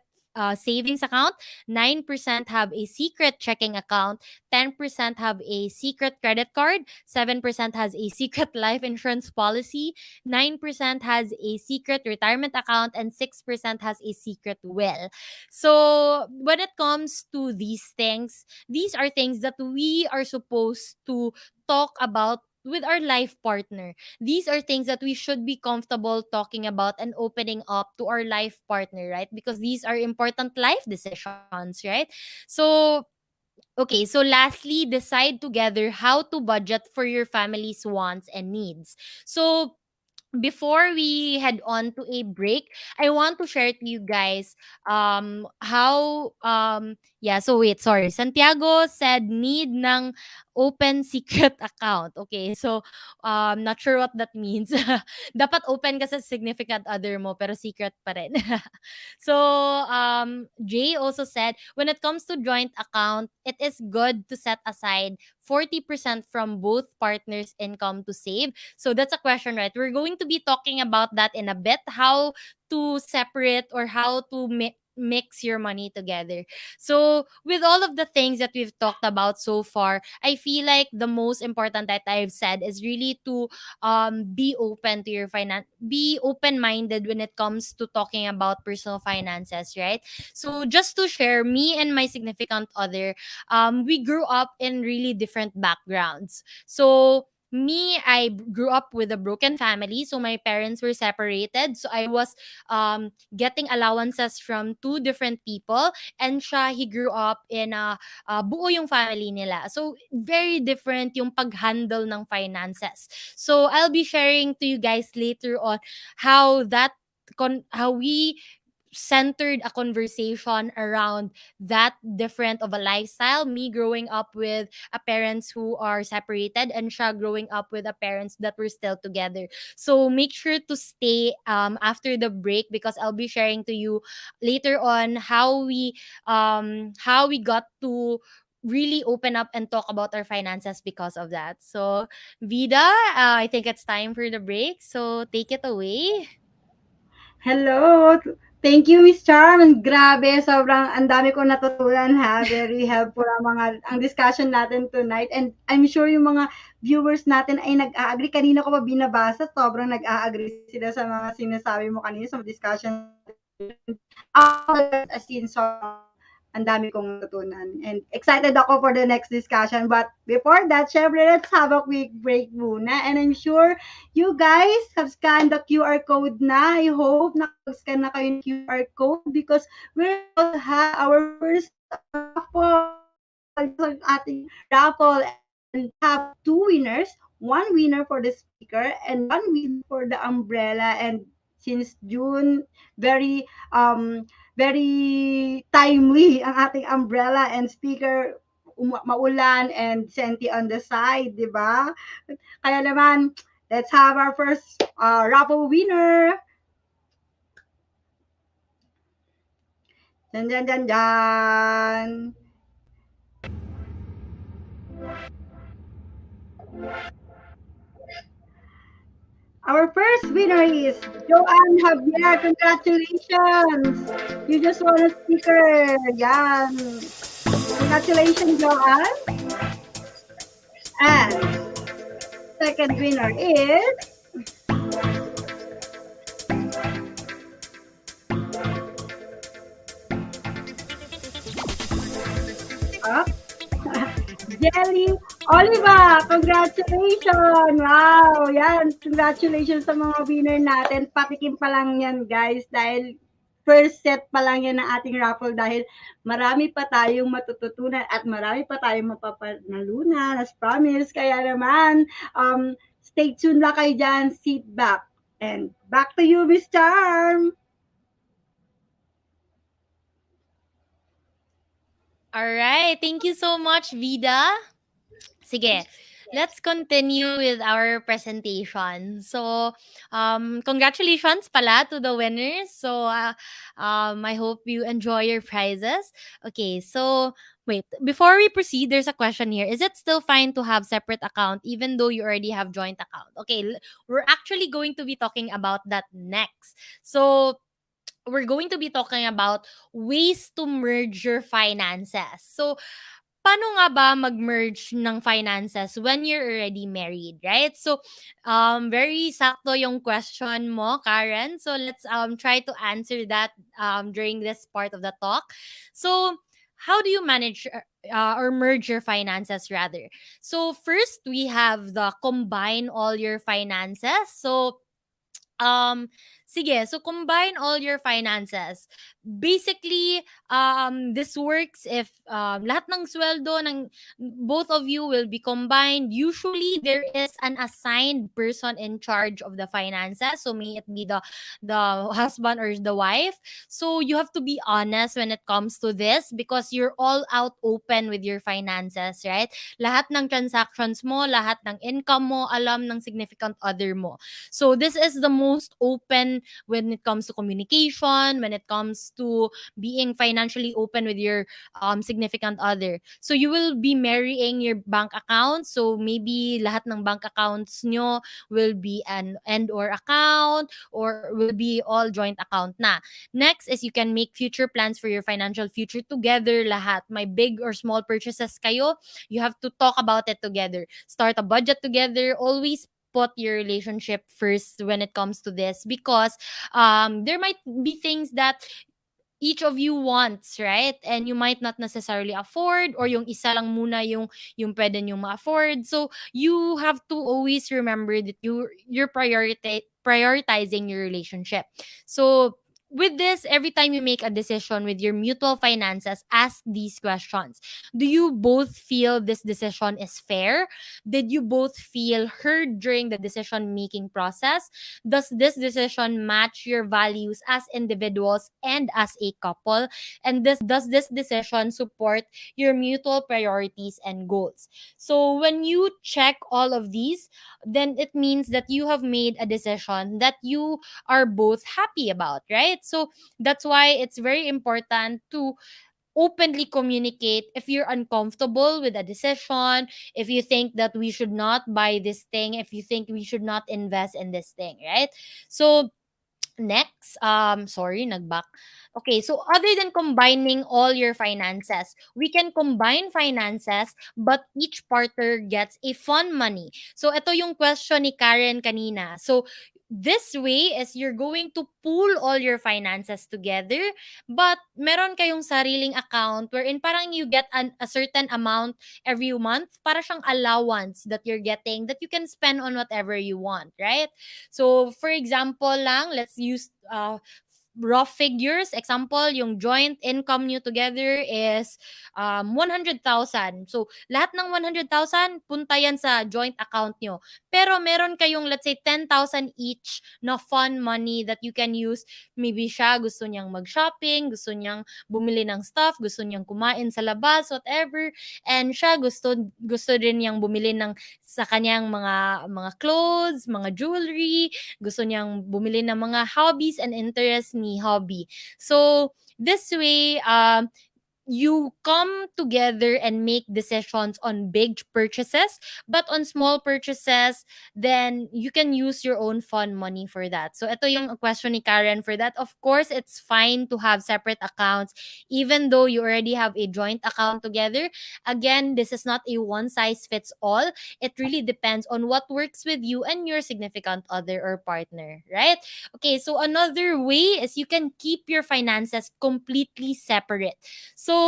savings account, 9% have a secret checking account, 10% have a secret credit card, 7% has a secret life insurance policy, 9% has a secret retirement account, and 6% has a secret will. So when it comes to these things, these are things that we are supposed to talk about with our life partner. These are things that we should be comfortable talking about and opening up to our life partner, right? Because these are important life decisions, right? So, okay, so lastly, decide together how to budget for your family's wants and needs. So, before we head on to a break, I want to share to you guys how yeah, so wait, sorry. Santiago said need ng open secret account. Okay, so not sure what that means. Dapat open ka sa significant other mo pero secret pa rin. So Jay also said when it comes to joint account, it is good to set aside 40% from both partners' income to save. So that's a question, right? We're going to be talking about that in a bit, how to separate or how to mix your money together. So, with all of the things that we've talked about so far, I feel like the most important that I've said is really to be open to your finance, be open minded when it comes to talking about personal finances, right? So, just to share, me and my significant other, we grew up in really different backgrounds. So, me, I grew up with a broken family, so my parents were separated. So I was getting allowances from two different people, and siya, he grew up in a buo yung family nila. So very different yung pag-handle ng finances. So I'll be sharing to you guys later on how how we centered a conversation around that different of a lifestyle, me growing up with a parents who are separated, and siya growing up with a parents that were still together. So make sure to stay after the break, because I'll be sharing to you later on how we got to really open up and talk about our finances because of that. So Vida, I think it's time for the break, so take it away. Hello! Thank you, Miss Charm. And grabe, sobrang ang dami kong natutunan ha. Very helpful ang discussion natin tonight. And I'm sure yung mga viewers natin ay nag-a-agree. Kanina ko pa binabasa, sobrang nag-a-agree sila sa mga sinasabi mo kanina sa discussion natin tonight. And ako talaga, as in, sobrang ang dami kong natutunan. And excited ako for the next discussion. But before that, syempre, let's have a quick break muna. And I'm sure you guys have scanned the QR code na. I hope nakapag-scan na kayo ng QR code because we're about to have our first raffle. Yes, ang ating raffle. And we have two winners. One winner for the speaker and one winner for the umbrella. And since June, very very timely ang ating umbrella and speaker, maulan and senti on the side, di ba? Kaya naman, let's have our first raffle winner. Dyan, dyan, dyan, dyan. Our first winner is Joanne Javier. Congratulations! You just won a sticker. Yan. Congratulations, Joanne. And second winner is uh, Jelly Oliva. Congratulations! Wow! Yan. Congratulations sa mga winner natin. Patikim pa lang yan, guys. Dahil first set pa lang yan ng ating raffle dahil marami pa tayong matututunan at marami pa tayong mapapanalunan as promised. Kaya naman, stay tuned lang kayo dyan. Sit back. And back to you, Miss Charm. All right, thank you so much, Vida. Sige, let's continue with our presentation. So, congratulations pala to the winners. So, I hope you enjoy your prizes. Okay, so wait, before we proceed, there's a question here. Is it still fine to have separate account even though you already have joint account? Okay, we're actually going to be talking about that next. So, we're going to be talking about ways to merge your finances. So, paano nga ba mag-merge ng finances when you're already married, right? So, very sakto yung question mo, Karen. So, let's try to answer that during this part of the talk. So, how do you manage or merge your finances rather? So, first, we have the combine all your finances. So, um, sige, so combine all your finances. Basically, this works if lahat ng sweldo ng both of you will be combined. Usually, there is an assigned person in charge of the finances. So, may it be the husband or the wife. So, you have to be honest when it comes to this because you're all out open with your finances, right? Lahat ng transactions mo, lahat ng income mo, alam ng significant other mo. So this is the most open when it comes to communication, when it comes to being financially open with your significant other. So you will be marrying your bank account. So maybe lahat ng bank accounts nyo will be an end or account or will be all joint account na. Next is you can make future plans for your financial future together lahat. May big or small purchases kayo, you have to talk about it together. Start a budget together. Always put your relationship first when it comes to this because there might be things that each of you wants, right? And you might not necessarily afford, or yung isa lang muna yung pwede nyo ma-afford. So you have to always remember that you're prioritizing your relationship. So with this, every time you make a decision with your mutual finances, ask these questions. Do you both feel this decision is fair? Did you both feel heard during the decision making process? Does this decision match your values as individuals and as a couple? And does this decision support your mutual priorities and goals? So when you check all of these, then it means that you have made a decision that you are both happy about, right? So that's why it's very important to openly communicate if you're uncomfortable with a decision, if you think that we should not buy this thing, if you think we should not invest in this thing, right? So next, sorry, nagback. Okay, so other than combining all your finances, we can combine finances, but each partner gets a fund money. So ito yung question ni Karen kanina. So this way is you're going to pool all your finances together, but meron kayong sariling account wherein parang you get a certain amount every month para siyang allowance that you're getting that you can spend on whatever you want, right? So, for example lang, let's use rough figures. Example, yung joint income nyo together is 100,000. So, lahat ng 100,000, punta yan sa joint account nyo. Pero meron kayong, let's say, 10,000 each na fun money that you can use. Maybe siya gusto niyang mag-shopping, gusto niyang bumili ng stuff, gusto niyang kumain sa labas, whatever. And siya gusto din niyang bumili ng sa kanyang mga clothes, mga jewelry, gusto niyang bumili ng mga hobbies and interests ni hobby. So, this way, you come together and make decisions on big purchases, but on small purchases, then you can use your own fund money for that. So ito yung question ni Karen for that. Of course, it's fine to have separate accounts even though you already have a joint account together. Again, this is not a one size fits all. It really depends on what works with you and your significant other or partner, right? Okay, so another way is you can keep your finances completely separate. So,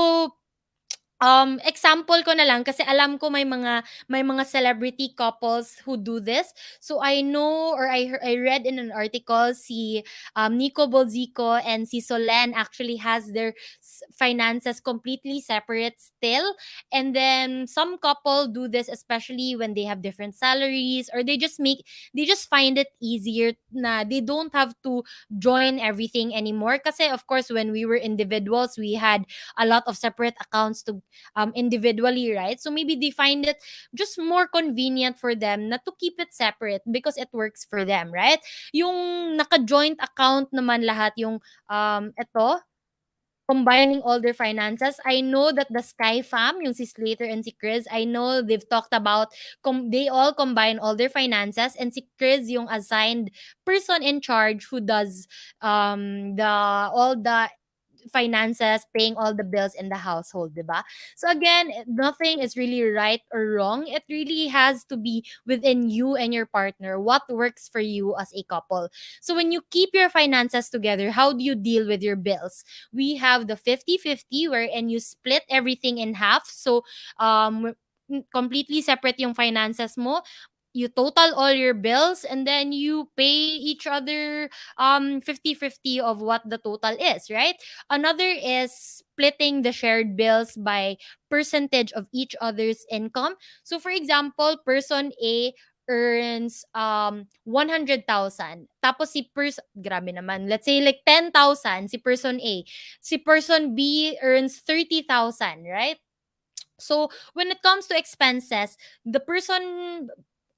example ko na lang kasi alam ko may mga celebrity couples who do this. So I know, or I read in an article, si Nico Bolzico and si Solen actually has their finances completely separate still. And then some couple do this especially when they have different salaries, or they just find it easier na they don't have to join everything anymore. Kasi of course when we were individuals, we had a lot of separate accounts to individually, right? So maybe they find it just more convenient for them not to keep it separate because it works for them, right? Yung naka-joint account naman lahat, yung ito, combining all their finances. I know that the Sky Fam, yung si Slater and si Chris, I know they've talked about, they all combine all their finances, and si Chris yung assigned person in charge who does the all the finances, paying all the bills in the household, diba? So again, nothing is really right or wrong. It really has to be within you and your partner, what works for you as a couple. So when you keep your finances together, how do you deal with your bills? We have the 50-50 wherein you split everything in half. So completely separate yung finances mo, you total all your bills, and then you pay each other 50-50 of what the total is, right? Another is splitting the shared bills by percentage of each other's income. So for example, person A earns 100,000. Tapos si person, grabe naman, let's say like 10,000 si person A. Si person B earns 30,000, right? So when it comes to expenses, the person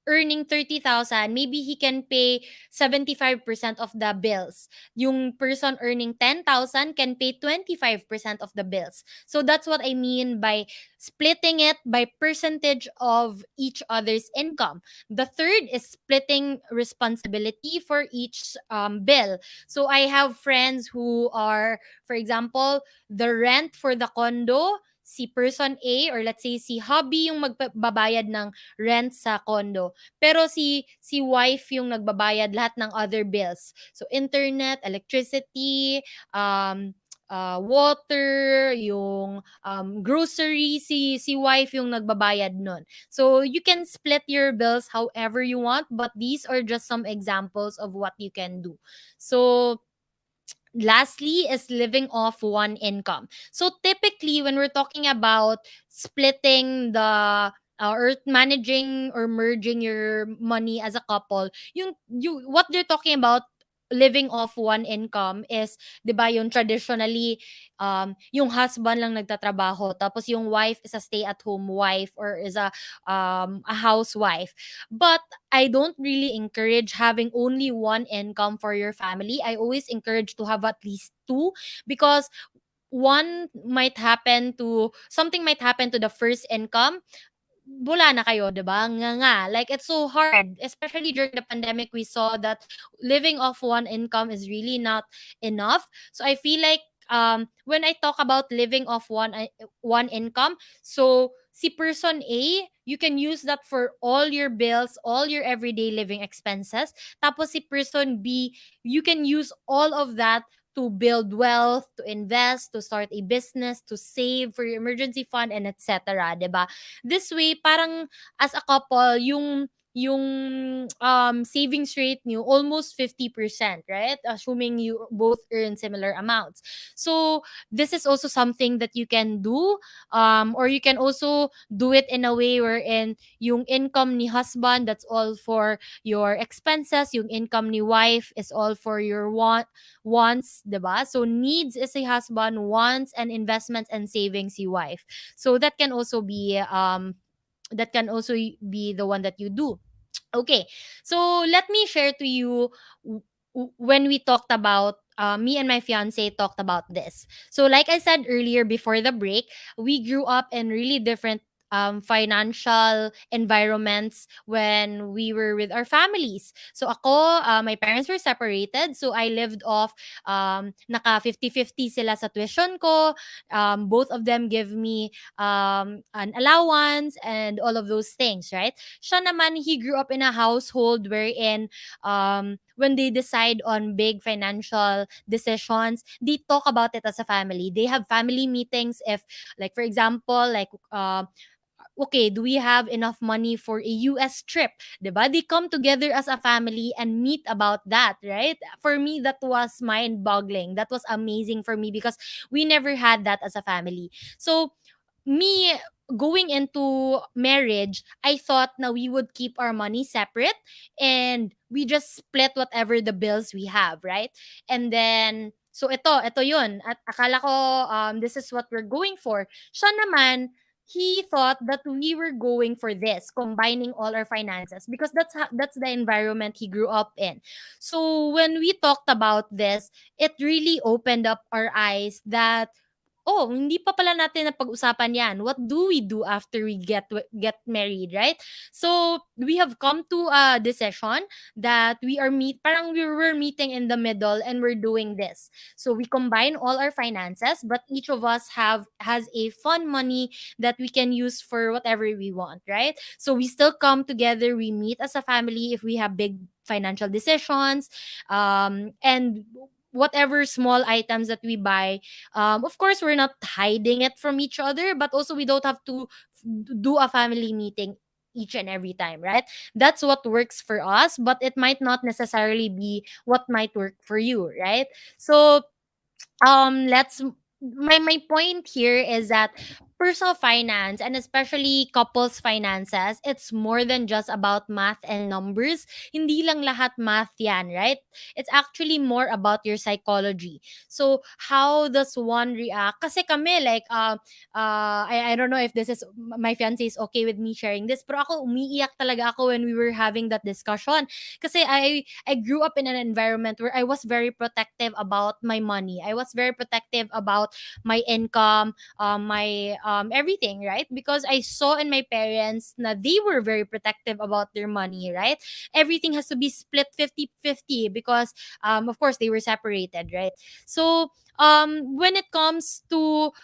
earning 30,000, maybe he can pay 75% of the bills. Yung person earning 10,000 can pay 25% of the bills. So that's what I mean by splitting it by percentage of each other's income. The third is splitting responsibility for each bill. So I have friends who are, for example, the rent for the condo, si person A, or let's say si hubby yung magbabayad ng rent sa condo. Pero si wife yung nagbabayad lahat ng other bills. So internet, electricity, water, yung grocery, si wife yung nagbabayad nun. So you can split your bills however you want, but these are just some examples of what you can do. So lastly is living off one income. So typically when we're talking about splitting the or managing or merging your money as a couple, you what they're talking about living off one income is 'di ba yung traditionally yung husband lang nagtatrabaho tapos yung wife is a stay at home wife or is a housewife. But I don't really encourage having only one income for your family. I always encourage to have at least two, because one might happen to something might happen to the first income, wala na kayo, 'di ba? Nga. Like, it's so hard, especially during the pandemic. We saw that living off one income is really not enough. So I feel like when I talk about living off one income, so si person A, you can use that for all your bills, all your everyday living expenses. Tapos si person B, you can use all of that to build wealth, to invest, to start a business, to save for your emergency fund, and etc. 'Di ba? This way, parang as a couple, yung savings rate niyo almost 50%, right? Assuming you both earn similar amounts. So, this is also something that you can do, or you can also do it in a way wherein yung income ni husband, that's all for your expenses, yung income ni wife is all for your wants, 'di ba? So, needs is a husband, wants and investments and savings si wife. So that can also be the one that you do. Okay, so let me share to you when we talked about me and my fiance talked about this. So like I said earlier before the break, we grew up in really different financial environments when we were with our families. So ako, my parents were separated. So I lived off, naka 50-50 sila sa tuition ko. Both of them give me an allowance and all of those things, right? Siya naman, he grew up in a household wherein when they decide on big financial decisions, they talk about it as a family. They have family meetings if, like, for example, like, okay, do we have enough money for a US trip? 'Di ba? They come together as a family and meet about that, right? For me, that was mind-boggling. That was amazing for me because we never had that as a family. So, me going into marriage, I thought na we would keep our money separate and we just split whatever the bills we have, right? And then, so ito yun. At akala ko this is what we're going for. Siya naman, he thought that we were going for this, combining all our finances, because that's the environment he grew up in. So when we talked about this, it really opened up our eyes that, oh, hindi pa pala natin napag-usapan 'yan. What do we do after we get married, right? So, we have come to a decision that parang we were meeting in the middle and we're doing this. So, we combine all our finances, but each of us has a fun money that we can use for whatever we want, right? So, we still come together, we meet as a family if we have big financial decisions, and whatever small items that we buy, of course we're not hiding it from each other, but also we don't have to do a family meeting each and every time, right? That's what works for us, but it might not necessarily be what might work for you, right? So let's my point here is that personal finance, and especially couples finances, it's more than just about math and numbers. Hindi lang lahat math yan, right? It's actually more about your psychology. So how does one react? Kasi kami, like, I don't know if this is, my fiance is okay with me sharing this, pero ako, umiiyak talaga ako when we were having that discussion. Kasi I grew up in an environment where I was very protective about my money. I was very protective about my income, my everything, right? Because I saw in my parents na they were very protective about their money, right? Everything has to be split 50-50 because of course they were separated, right? So when it comes to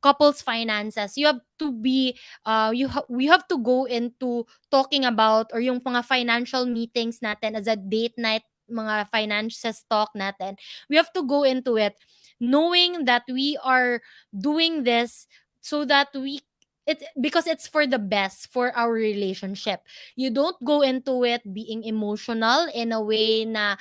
couples finances, you have to be we have to go into talking about, or yung mga financial meetings natin as a date night, mga finances talk natin, we have to go into it knowing that we are doing this so that we it because it's for the best for our relationship. You don't go into it being emotional in a way na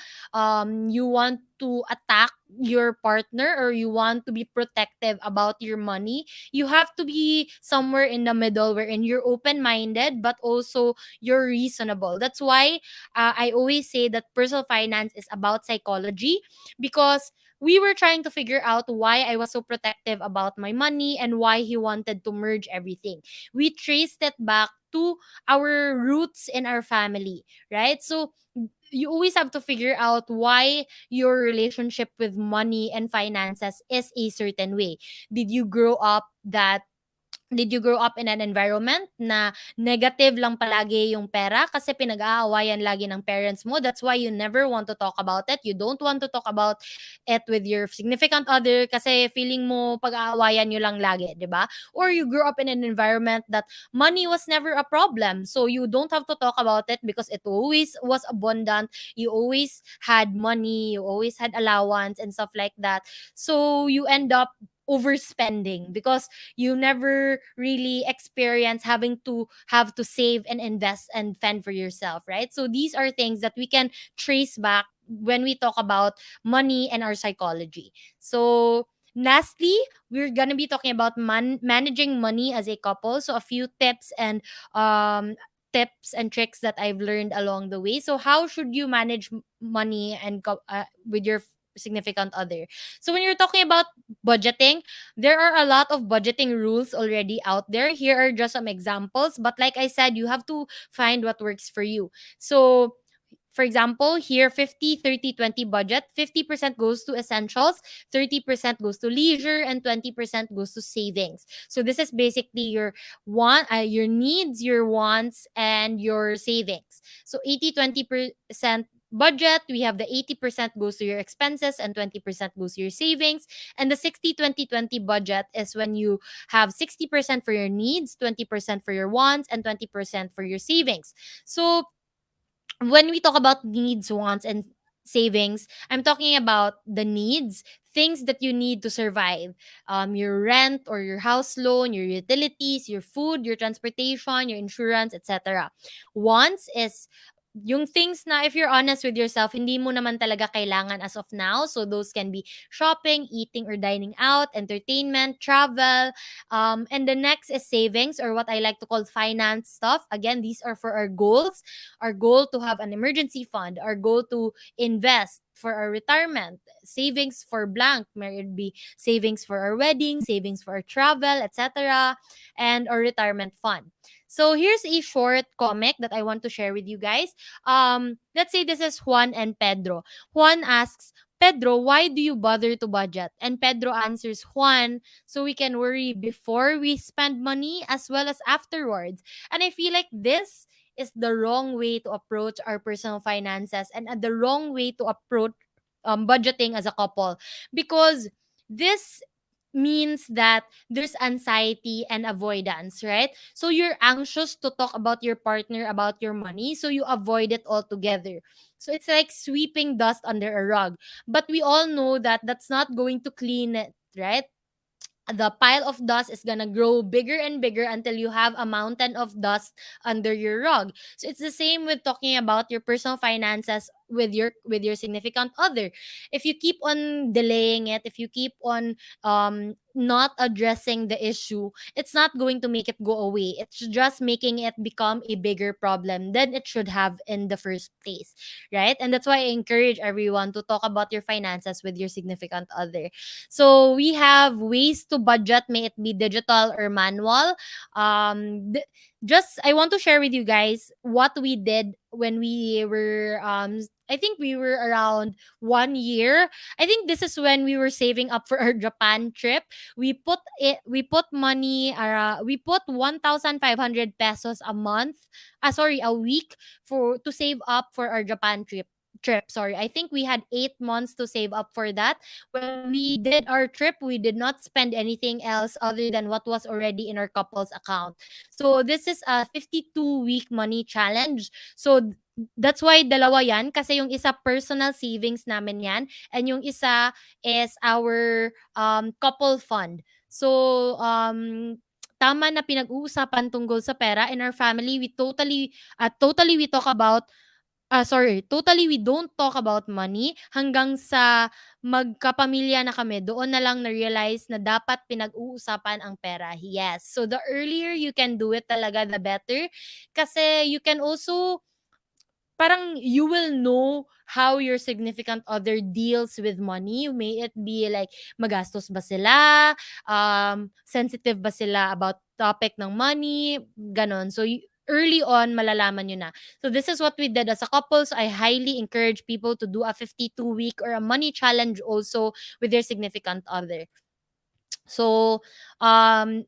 you want to attack your partner or you want to be protective about your money. You have to be somewhere in the middle wherein you're open minded but also you're reasonable. That's why I always say that personal finance is about psychology, because we were trying to figure out why I was so protective about my money and why he wanted to merge everything. We traced it back to our roots in our family, right? So you always have to figure out why your relationship with money and finances is a certain way. Did you grow up that did you grow up in an environment na negative lang palagi yung pera kasi pinag-aawayan lagi ng parents mo? That's why you never want to talk about it. You don't want to talk about it with your significant other kasi feeling mo pag-aawayan nyo lang lagi, di ba? Or you grew up in an environment that money was never a problem. So you don't have to talk about it because it always was abundant. You always had money, you always had allowance and stuff like that. So you end up overspending because you never really experience having to save and invest and fend for yourself, right? So these are things that we can trace back when we talk about money and our psychology. So lastly, we're gonna be talking about managing money as a couple. So a few um tips and tricks that I've learned along the way. So how should you manage money with your significant other? So when you're talking about budgeting, there are a lot of budgeting rules already out there. Here are just some examples, but like I said, you have to find what works for you. So for example, here 50-30-20 budget. 50% goes to essentials, 30% goes to leisure, and 20% goes to savings. So this is basically your needs, your wants, and your savings. So 80-20% budget, we have the 80% goes to your expenses and 20% goes to your savings. And the 60-20-20 budget is when you have 60% for your needs, 20% for your wants, and 20% for your savings. So when we talk about needs, wants, and savings, I'm talking about the needs, things that you need to survive. Your rent or your house loan, your utilities, your food, your transportation, your insurance, etc. Wants is yung things na if you're honest with yourself, hindi mo naman talaga kailangan as of now. So those can be shopping, eating or dining out, entertainment, travel. And the next is savings, or what I like to call finance stuff. Again, these are for our goals. Our goal to have an emergency fund, our goal to invest for our retirement, savings for blank, may it be savings for our wedding, savings for our travel, etc., and our retirement fund. So here's a short comic that I want to share with you guys. Let's say this is Juan and Pedro. Juan asks, Pedro, why do you bother to budget? And Pedro answers, Juan, so we can worry before we spend money as well as afterwards. And I feel like this is the wrong way to approach our personal finances and the wrong way to approach budgeting as a couple, because this means that there's anxiety and avoidance, right? So you're anxious to talk about your partner about your money, so you avoid it altogether. So it's like sweeping dust under a rug. But we all know that that's not going to clean it, right? The pile of dust is gonna grow bigger and bigger until you have a mountain of dust under your rug. So it's the same with talking about your personal finances with your significant other. If you keep on delaying it, if you keep on not addressing the issue, it's not going to make it go away. It's just making it become a bigger problem than it should have in the first place, right? And that's why I encourage everyone to talk about your finances with your significant other. So we have ways to budget, may it be digital or manual. Just I want to share with you guys what we did when we were I think we were around 1 year. I think this is when we were saving up for our Japan trip. We put 1,500 pesos a month, sorry, a week for to save up for our Japan trip. Sorry. I think we had 8 months to save up for that. When we did our trip, we did not spend anything else other than what was already in our couple's account. So this is a 52-week money challenge. So That's why dalawa yan, kasi yung isa personal savings namin yan, and yung isa is our couple fund. So tama na pinag-uusapan tungkol sa pera in our family. We totally we talk about totally we don't talk about money hanggang sa magkapamilya na kami. Doon na lang na-realize na dapat pinag-uusapan ang pera. Yes. So the earlier you can do it talaga, the better. Kasi you can also, parang you will know how your significant other deals with money. May it be like, magastos ba sila, sensitive ba sila about topic ng money, ganon. So early on malalaman nyo na. So this is what we did as a couple. So I highly encourage people to do a 52-week or a money challenge also with their significant other. So,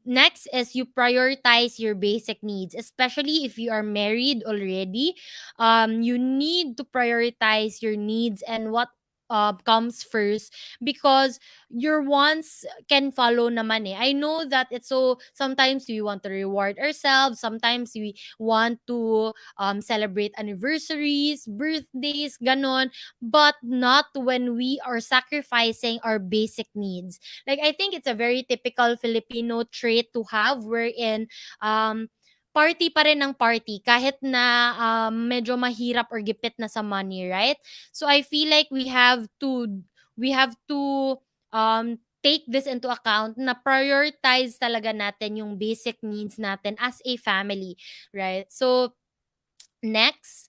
next is you prioritize your basic needs, especially if you are married already. You need to prioritize your needs and what comes first, because your wants can follow naman eh. I know that it's so, sometimes we want to reward ourselves, sometimes we want to celebrate anniversaries, birthdays, ganon, but not when we are sacrificing our basic needs. Like, I think it's a very typical Filipino trait to have, wherein party pa rin ng party kahit na medyo mahirap or gipit na sa money, right? So I feel like we have to take this into account, na prioritize talaga natin yung basic needs natin as a family, right? So next,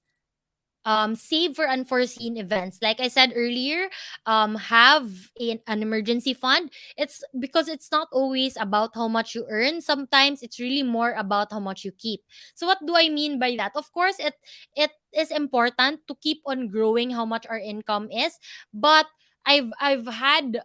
save for unforeseen events. Like I said earlier, have an emergency fund. It's because it's not always about how much you earn. Sometimes it's really more about how much you keep. So what do I mean by that? Of course, it is important to keep on growing how much our income is, but I've had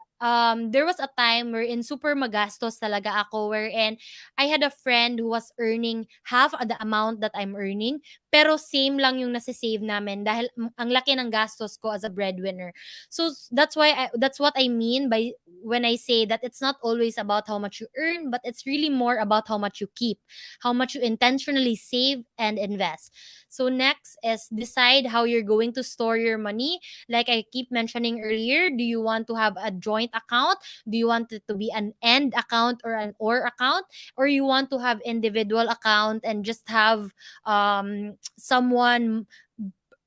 there was a time wherein super magastos talaga ako, wherein I had a friend who was earning half of the amount that I'm earning, pero same lang yung nasa-save namin dahil ang laki ng gastos ko as a breadwinner. So that's what I mean by when I say that it's not always about how much you earn, but it's really more about how much you keep, how much you intentionally save and invest. So next is decide how you're going to store your money. Like I keep mentioning earlier, do you want to have a joint account? Do you want it to be an end account or an or account? Or you want to have individual account and just have someone,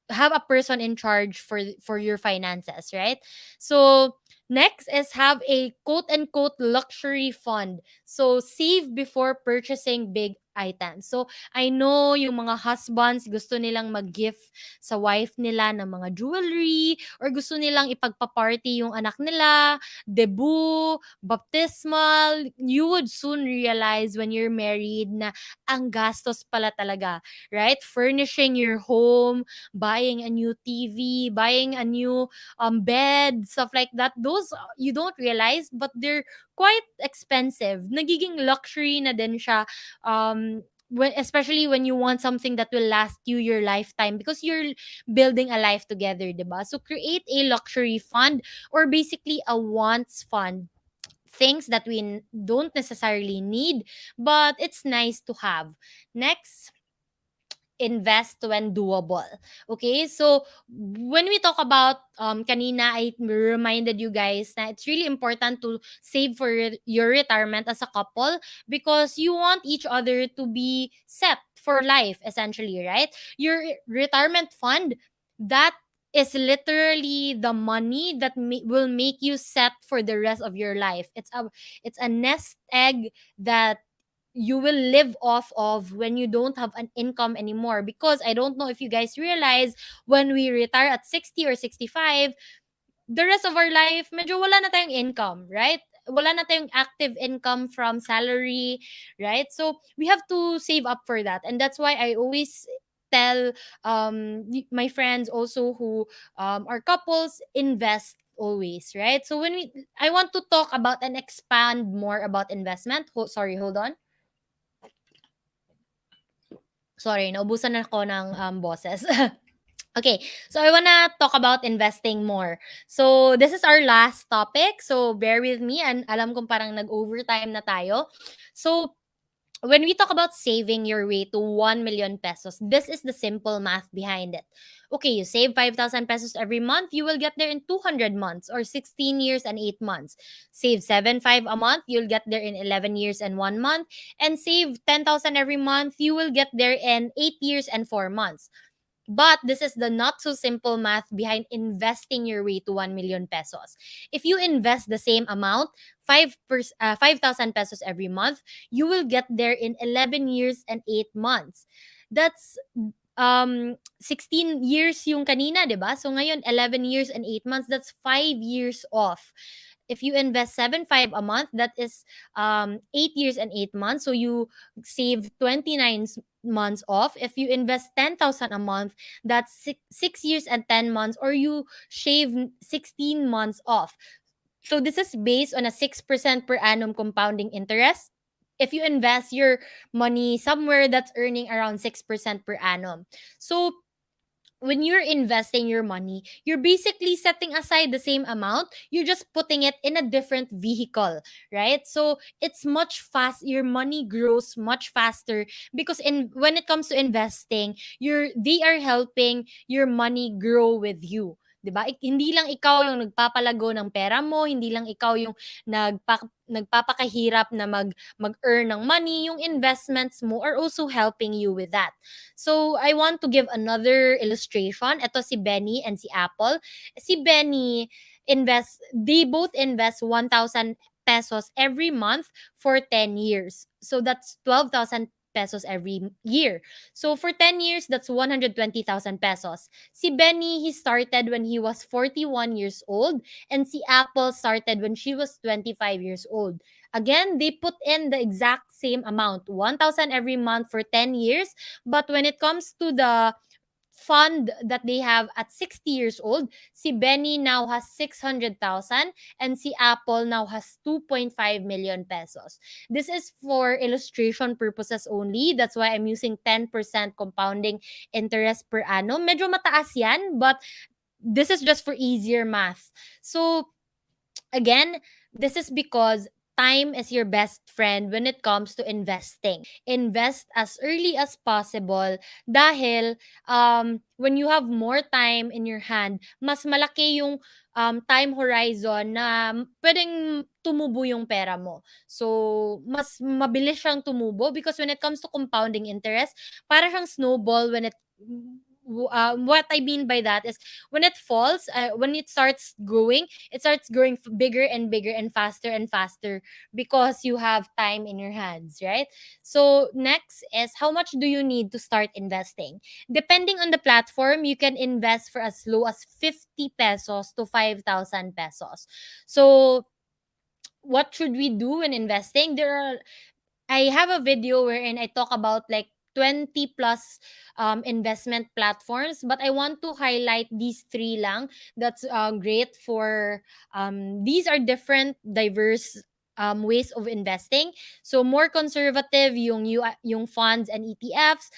have a person in charge for your finances, right? So next is have a quote unquote luxury fund. So save before purchasing big items. So I know yung mga husbands gusto nilang mag-gift sa wife nila ng mga jewelry, or gusto nilang ipagpa-party yung anak nila, debut, baptismal. You would soon realize when you're married na ang gastos pala talaga, right? Furnishing your home, buying a new TV, buying a new bed, stuff like that. Those you don't realize, but they're quite expensive. Nagiging luxury na din siya. Especially when you want something that will last you your lifetime, because you're building a life together, diba? So create a luxury fund, or basically a wants fund, things that we don't necessarily need, but it's nice to have. Next, invest when doable. Okay? So when we talk about kanina, I reminded you guys na it's really important to save for your retirement as a couple, because you want each other to be set for life, essentially, right? Your retirement fund, that is literally the money that will make you set for the rest of your life. It's a nest egg that you will live off of when you don't have an income anymore. Because I don't know if you guys realize, when we retire at 60 or 65, the rest of our life, medyo wala na tayong income, right? Wala na tayong active income from salary, right? So we have to save up for that. And that's why I always tell my friends also who are couples, invest always, right? So I want to talk about and expand more about investment. Sorry, hold on. Sorry, naubusan na ako ng boses. Okay, so I wanna talk about investing more. So this is our last topic. So bear with me, and alam kong parang nag-overtime na tayo. So when we talk about saving your way to 1 million pesos, this is the simple math behind it. Okay, you save 5,000 pesos every month, you will get there in 200 months or 16 years and 8 months. Save 7,500 a month, you'll get there in 11 years and 1 month. And save 10,000 every month, you will get there in 8 years and 4 months. But this is the not so simple math behind investing your way to 1 million pesos. If you invest the same amount, 5,000 pesos every month, you will get there in 11 years and 8 months. That's 16 years yung kanina, 'di ba? So ngayon 11 years and 8 months, that's 5 years off. If you invest 7,500 a month, that is 8 years and 8 months. So you save 29 months off. If you invest 10,000 a month, that's 6 years and 10 months, or you shave 16 months off. So this is based on a 6% per annum compounding interest. If you invest your money somewhere that's earning around 6% per annum. So when you're investing your money, you're basically setting aside the same amount. You're just putting it in a different vehicle, right? So it's much fast. Your money grows much faster because in when it comes to investing, they are helping your money grow with you. 'Di ba? Hindi lang ikaw yung nagpapalago ng pera mo, hindi lang ikaw yung nagpapakahirap na mag-earn ng money, yung investments mo are also helping you with that. So, I want to give another illustration. Ito si Benny and si Apple. Si Benny they both invest 1,000 pesos every month for 10 years. So, that's 12,000 pesos every year. So, for 10 years, that's 120,000 pesos. Si Benny, he started when he was 41 years old, and si Apple started when she was 25 years old. Again, they put in the exact same amount, 1,000 every month for 10 years. But when it comes to the fund that they have at 60 years old, si Benny now has 600,000 and si Apple now has 2.5 million pesos. This is for illustration purposes only. That's why I'm using 10% compounding interest per annum. Medyo mataas yan, but this is just for easier math. So, again, this is because time is your best friend when it comes to investing. Invest as early as possible dahil when you have more time in your hand, mas malaki yung time horizon na pwedeng tumubo yung pera mo. So, mas mabilis siyang tumubo because when it comes to compounding interest, para siyang snowball what I mean by that is when it falls, when it starts growing bigger and bigger and faster because you have time in your hands, right? So next is how much do you need to start investing? Depending on the platform, you can invest for as low as 50 pesos to 5,000 pesos. So what should we do when investing? I have a video wherein I talk about like 20 plus investment platforms, but I want to highlight these three lang. That's great for these are different, diverse ways of investing. So more conservative yung funds and ETFs,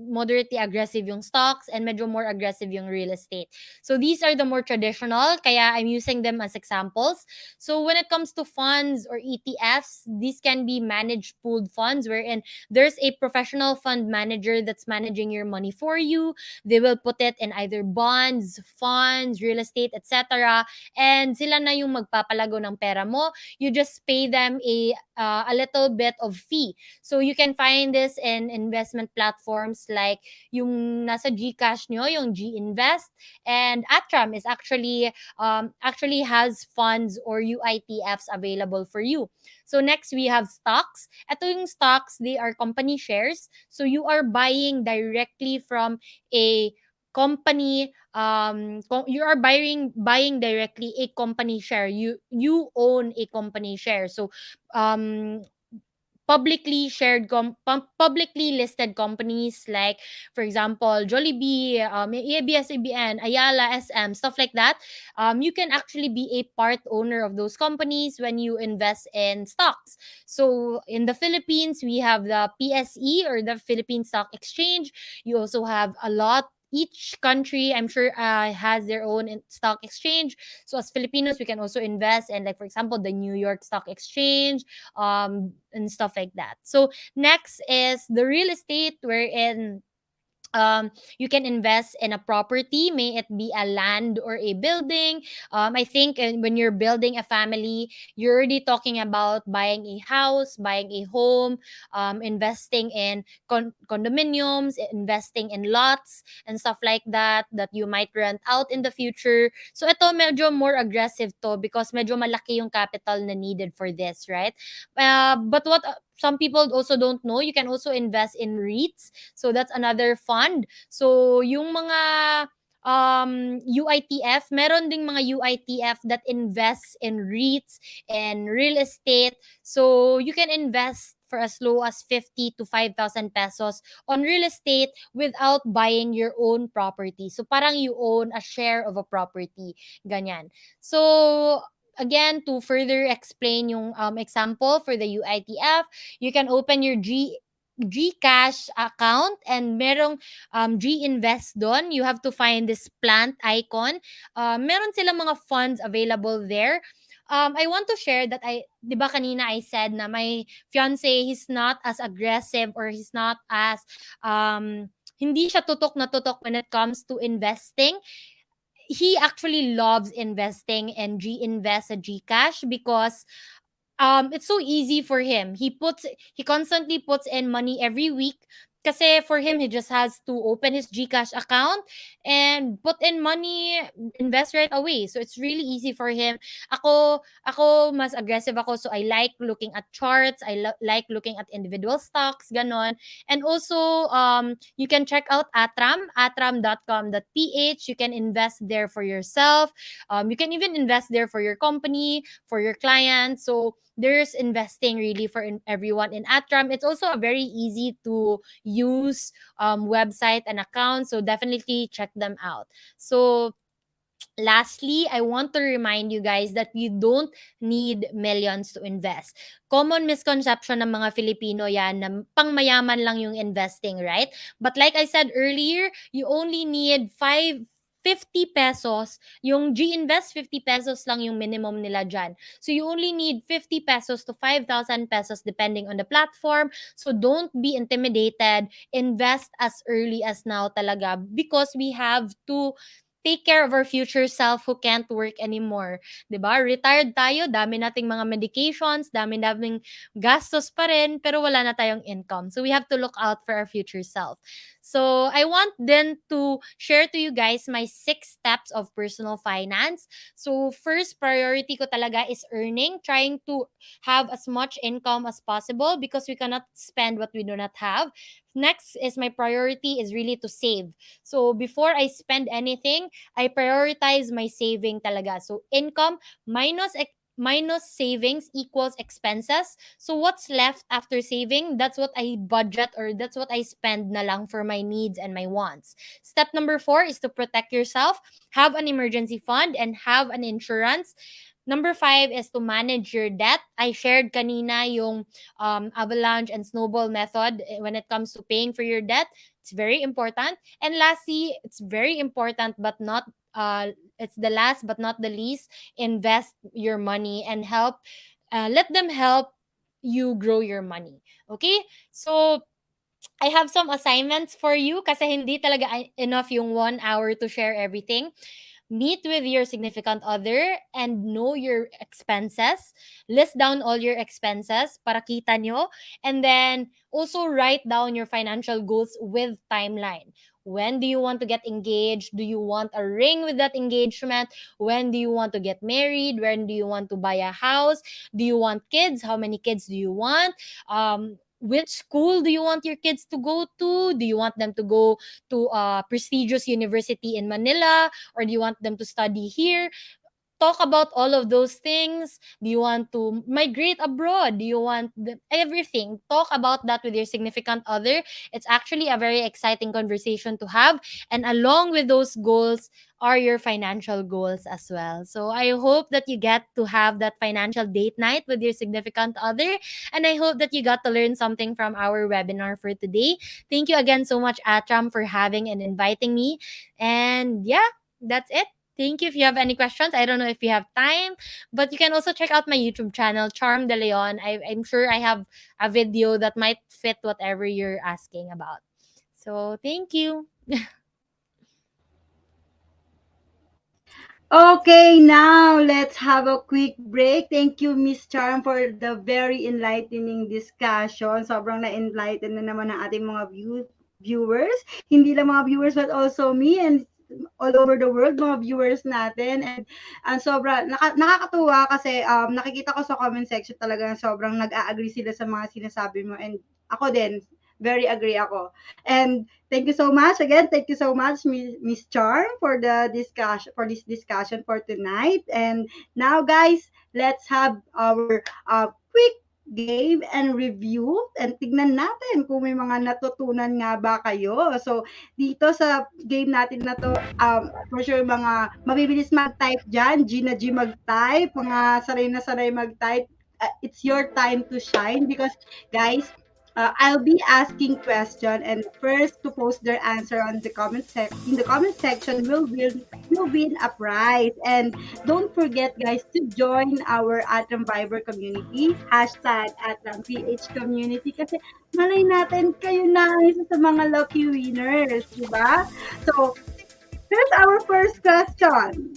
moderately aggressive yung stocks, and medyo more aggressive yung real estate. So these are the more traditional, kaya I'm using them as examples. So when it comes to funds or ETFs, these can be managed pooled funds wherein there's a professional fund manager that's managing your money for you. They will put it in either bonds, funds, real estate, etc. And sila na yung magpapalago ng pera mo. You just pay them a little bit of fee. So you can find this in investment platforms like yung nasa GCash nyo, yung G-Invest, and ATRAM is actually has funds or UITFs available for you. So next we have stocks. Ito yung stocks, they are company shares. So you are buying directly from a company, you are buying directly a company share. You own a company share. So um publicly listed companies like, for example, Jollibee, ABS-CBN, Ayala, SM, stuff like that. You can actually be a part owner of those companies when you invest in stocks. So in the Philippines, we have the PSE or the Philippine Stock Exchange. You also have a lot each country, I'm sure, has their own stock exchange. So as Filipinos, we can also invest in, like, for example, the New York Stock Exchange, and stuff like that. So next is the real estate, wherein you can invest in a property, may it be a land or a building. I think, when you're building a family, you're already talking about buying a house, buying a home, investing in condominiums, investing in lots and stuff like that, that you might rent out in the future. So ito medyo more aggressive to, because medyo malaki yung capital na needed for this, right? But what some people also don't know, you can also invest in REITs. So that's another fund. So yung mga UITF, meron ding mga UITF that invests in REITs and real estate. So you can invest for as low as 50 to 5,000 pesos on real estate without buying your own property. So parang you own a share of a property. Ganyan. So again, to further explain yung example for the UITF, you can open your Gcash account, and merong G-Invest doon. You have to find this plant icon. Meron silang mga funds available there. I want to share that, di ba kanina I said na my fiance, he's not as aggressive, or he's not as, hindi siya tutok na tutok when it comes to investing. He actually loves investing and G-Invest sa Gcash, because it's so easy for him. He constantly puts in money every week, kasi for him, he just has to open his Gcash account and put in money, invest right away. So it's really easy for him. Ako mas aggressive ako, so I like looking at charts, like looking at individual stocks, ganon. And also, you can check out ATRAM, atram.com.ph. You can invest there for yourself. You can even invest there for your company, for your clients. So there's investing really for everyone in ATRAM. It's also a very easy to use website and account. So definitely check them out. So lastly, I want to remind you guys that you don't need millions to invest. Common misconception ng mga Filipino yan, na pangmayaman lang yung investing, right? But like I said earlier, you only need 50 pesos. Yung G-Invest, 50 pesos lang yung minimum nila dyan. So you only need 50 pesos to 5,000 pesos depending on the platform. So don't be intimidated. Invest as early as now talaga, because we have to take care of our future self who can't work anymore. 'Di ba? Retired tayo, dami nating mga medications, dami-daming gastos pa rin, pero wala na tayong income. So we have to look out for our future self. So I want then to share to you guys my 6 steps of personal finance. So first priority ko talaga is earning, trying to have as much income as possible, because we cannot spend what we do not have. Next is my priority is really to save. So before I spend anything, I prioritize my saving talaga. So income minus savings equals expenses. So what's left after saving, that's what I budget, or that's what I spend na lang for my needs and my wants. Step number 4 is to protect yourself, have an emergency fund, and have an insurance. Number 5 is to manage your debt. I shared kanina yung avalanche and snowball method, when it comes to paying for your debt. It's very important. And lastly, it's very important but not it's the last but not the least, invest your money and let them help you grow your money. Okay? So I have some assignments for you, kasi hindi talaga enough yung 1 hour to share everything. Meet with your significant other and know your expenses. List down all your expenses para kita nyo. And then also write down your financial goals with timeline. When do you want to get engaged? Do you want a ring with that engagement? When do you want to get married? When do you want to buy a house? Do you want kids? How many kids do you want? Which school do you want your kids to go to? Do you want them to go to a prestigious university in Manila, or do you want them to study here? talk about all of those things. Do you want to migrate abroad? Do you want everything? Talk about that with your significant other. It's actually a very exciting conversation to have. And along with those goals are your financial goals as well. So I hope that you get to have that financial date night with your significant other. And I hope that you got to learn something from our webinar for today. Thank you again so much, Atram, for having and inviting me. And yeah, that's it. Thank you. If you have any questions, I don't know if you have time, but you can also check out my YouTube channel, Charm De Leon. I'm sure I have a video that might fit whatever you're asking about. So thank you. Okay, now let's have a quick break. Thank you, Miss Charm, for the very enlightening discussion. Sobrang na-enlighten na naman ang ating mga viewers. Hindi lang mga viewers, but also me and all over the world, mga viewers natin. And nakakatuwa kasi nakikita ko sa comment section talaga na sobrang nag-a-agree sila sa mga sinasabi mo. And ako din, very agree ako. And thank you so much again. Thank you so much, Miss Charm, for this discussion for tonight. And now, guys, let's have our quick game and review and tignan natin kung may mga natutunan nga ba kayo. So, dito sa game natin na to, for sure mga mabibilis mag-type dyan, G na G mag-type, mga sanay na sanay mag-type, it's your time to shine because, guys, I'll be asking question and first to post their answer on the in the comment section will win a prize. And don't forget, guys, to join our Atom Viber community, hashtag AtramPH community, kasi malay natin kayo na ang isa sa mga lucky winners, di ba? So, here's our first question.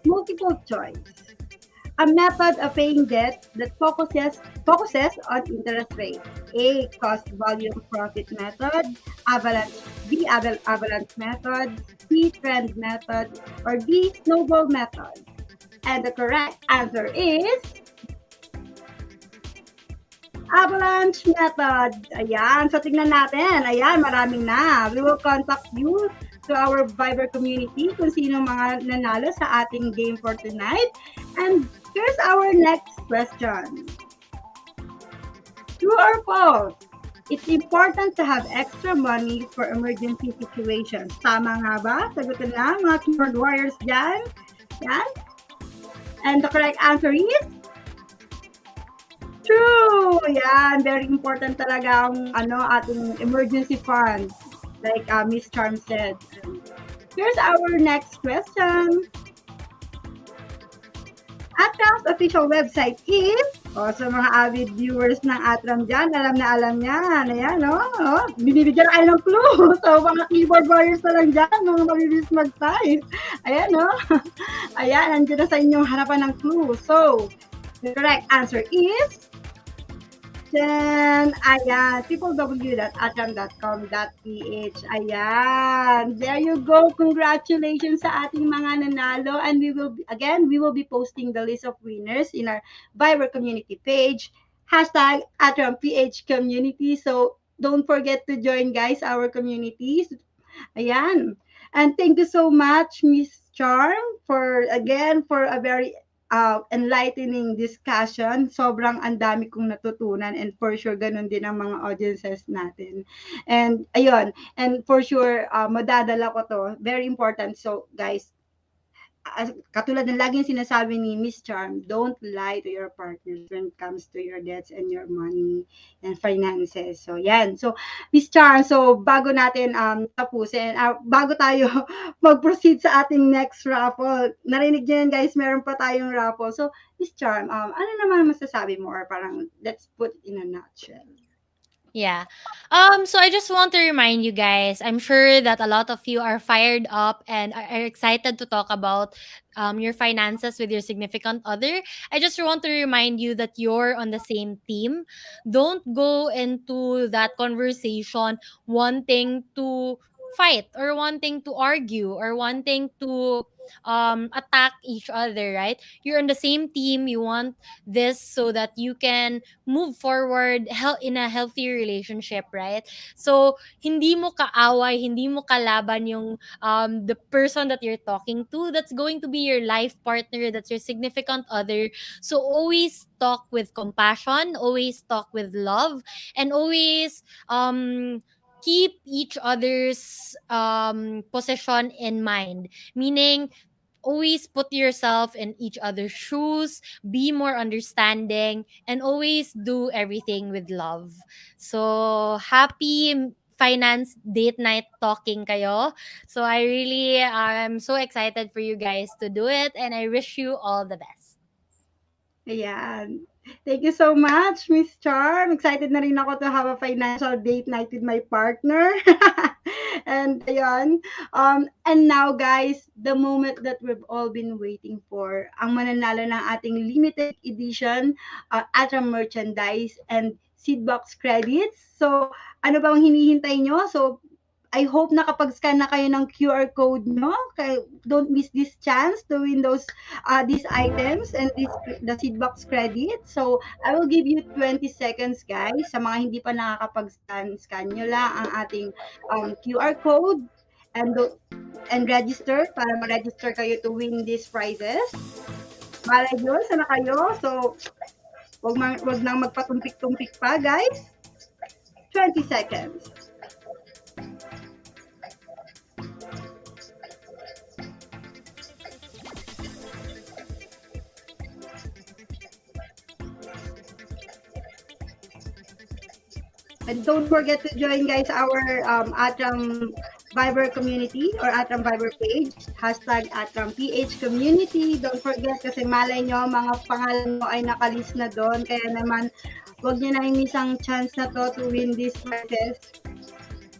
Multiple choice. A method of paying debt that focuses on interest rate. A. Cost volume profit method. Avalanche. B. Avalanche method. C. Trend method. Or D. Snowball method. And the correct answer is avalanche method. Ayan. So, tingnan natin. Ayan, maraming na. We will contact you to our Viber community kung sino mga nanalo sa ating game for tonight. And here's our next question. True or false? It's important to have extra money for emergency situations. Tama nga ba? Sagutin na mga keyboard warriors dyan. Yan. And the correct answer is true. Yan. Very important talaga ang ating emergency fund. Like Miss Charm said. Here's our next question. Atram's official website is, sa mga avid viewers ng Atram dyan, alam na alam yan. Ayan, binibigyan kayo ng clue. So, mga keyboard warriors na lang dyan, mga mabibilis mag-type. Ayan, Ayan, nandiyan na sa inyong harapan ng clue. So, the correct answer is then, ayan, www.atram.com.ph. Ayan, there you go. Congratulations sa ating mga nanalo. And we will be posting the list of winners in our Viber community page. Hashtag AtramPH community. So, don't forget to join, guys, our communities. Ayan. And thank you so much, Miss Charm, for a very enlightening discussion. Sobrang ang dami kong natutunan and for sure ganun din ang mga audiences natin. And ayun, and for sure madadala ko to. Very important. So guys, katulad ng laging sinasabi ni Miss Charm, don't lie to your partners when it comes to your debts and your money and finances. So, yan. So, Miss Charm, so bago natin tapusin, bago tayo mag-proceed sa ating next raffle, narinig niyo yan guys, meron pa tayong raffle. So, Miss Charm, ano naman masasabi mo or parang let's put it in a nutshell? Yeah. So I just want to remind you guys, I'm sure that a lot of you are fired up and are excited to talk about your finances with your significant other. I just want to remind you that you're on the same team. Don't go into that conversation wanting to fight or wanting to argue or wanting to attack each other, right? You're on the same team. You want this so that you can move forward in a healthy relationship, right? So hindi mo kaaway, hindi mo kalaban yung the person that you're talking to. That's going to be your life partner, that's your significant other. So always talk with compassion, always talk with love, and always keep each other's position in mind. Meaning, always put yourself in each other's shoes, be more understanding, and always do everything with love. So, happy finance date night talking kayo. So, I really am so excited for you guys to do it, and I wish you all the best. Ayan. Thank you so much, Miss Charm. Excited na rin ako to have a financial date night with my partner. And ayan. And now guys, the moment that we've all been waiting for, ang mananalo ng ating limited edition ATRAM merchandise and seedbox credits. So, ano bang hinihintay nyo? So, I hope nakapag-scan na kayo ng QR code nyo. Don't miss this chance to win these items and the seedbox credit. So, I will give you 20 seconds, guys. Sa mga hindi pa nakakapag-scan, scan nyo lang ang ating QR code and and register para ma-register kayo to win these prizes. Malay nyo, sana kayo. So, wag nang magpatumpik-tumpik pa, guys. 20 seconds. And don't forget to join, guys, our ATRAM Viber community or ATRAM Viber page. Hashtag ATRAMPH community. Don't forget kasi malay nyo, mga pangalan mo ay nakalist na doon. Kaya naman, huwag nyo na isang chance na to win these prizes.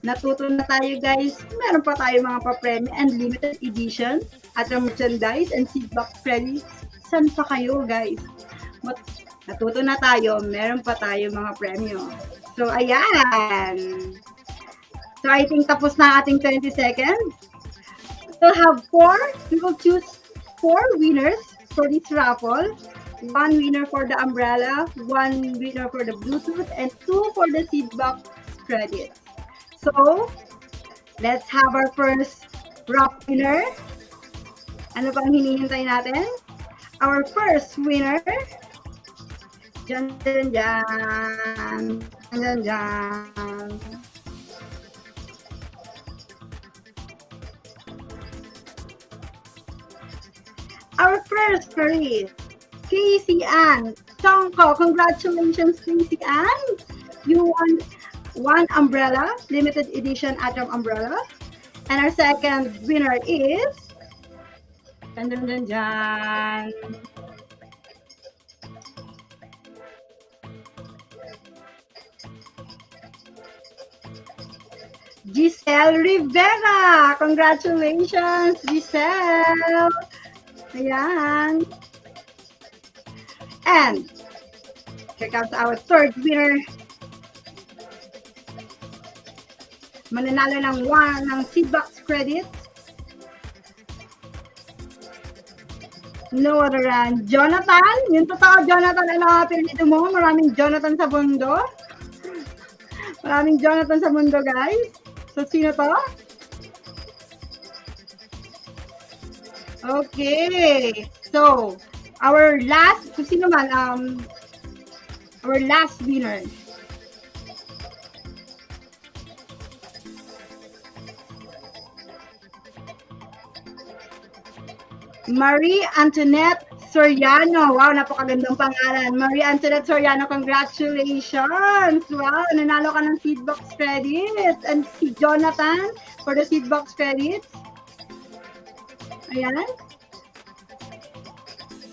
Natuto na tayo, guys. Meron pa tayo mga pa-premyo and limited edition ATRAM merchandise and seedbox credits. San pa kayo, guys? Natuto na tayo. Meron pa tayo mga premyo. So, ayan. So, I think tapos na ating 20 seconds. We'll have we will choose 4 winners for this raffle. 1 winner for the umbrella, 1 winner for the Bluetooth, and 2 for the seedbox credit. So, let's have our first raffle winner. Ano bang hinihintay natin? Our first winner. Dyan, dyan, dyan. Dyan, dyan. Our first is Casey Ann Tongko. Congratulations, Casey Ann. You won 1 umbrella, limited edition ATRAM umbrella. And our second winner is dun, dun, dun, dun. Giselle Rivera. Congratulations, Giselle. Ayan. And here comes our third winner. Mananalo ng seedbox credit. No other than Jonathan. Yung totoo, Jonathan, ano ang apelido mo? Maraming Jonathan sa mundo. Maraming Jonathan sa mundo, guys. So, sino to? Okay. So, our last winner. Marie Antoinette Soriano. Wow, napakagandang pangalan. Marie Antoinette Soriano, congratulations. Wow, nanalo ka ng seedbox credits. And si Jonathan for the seedbox credits. Ayan.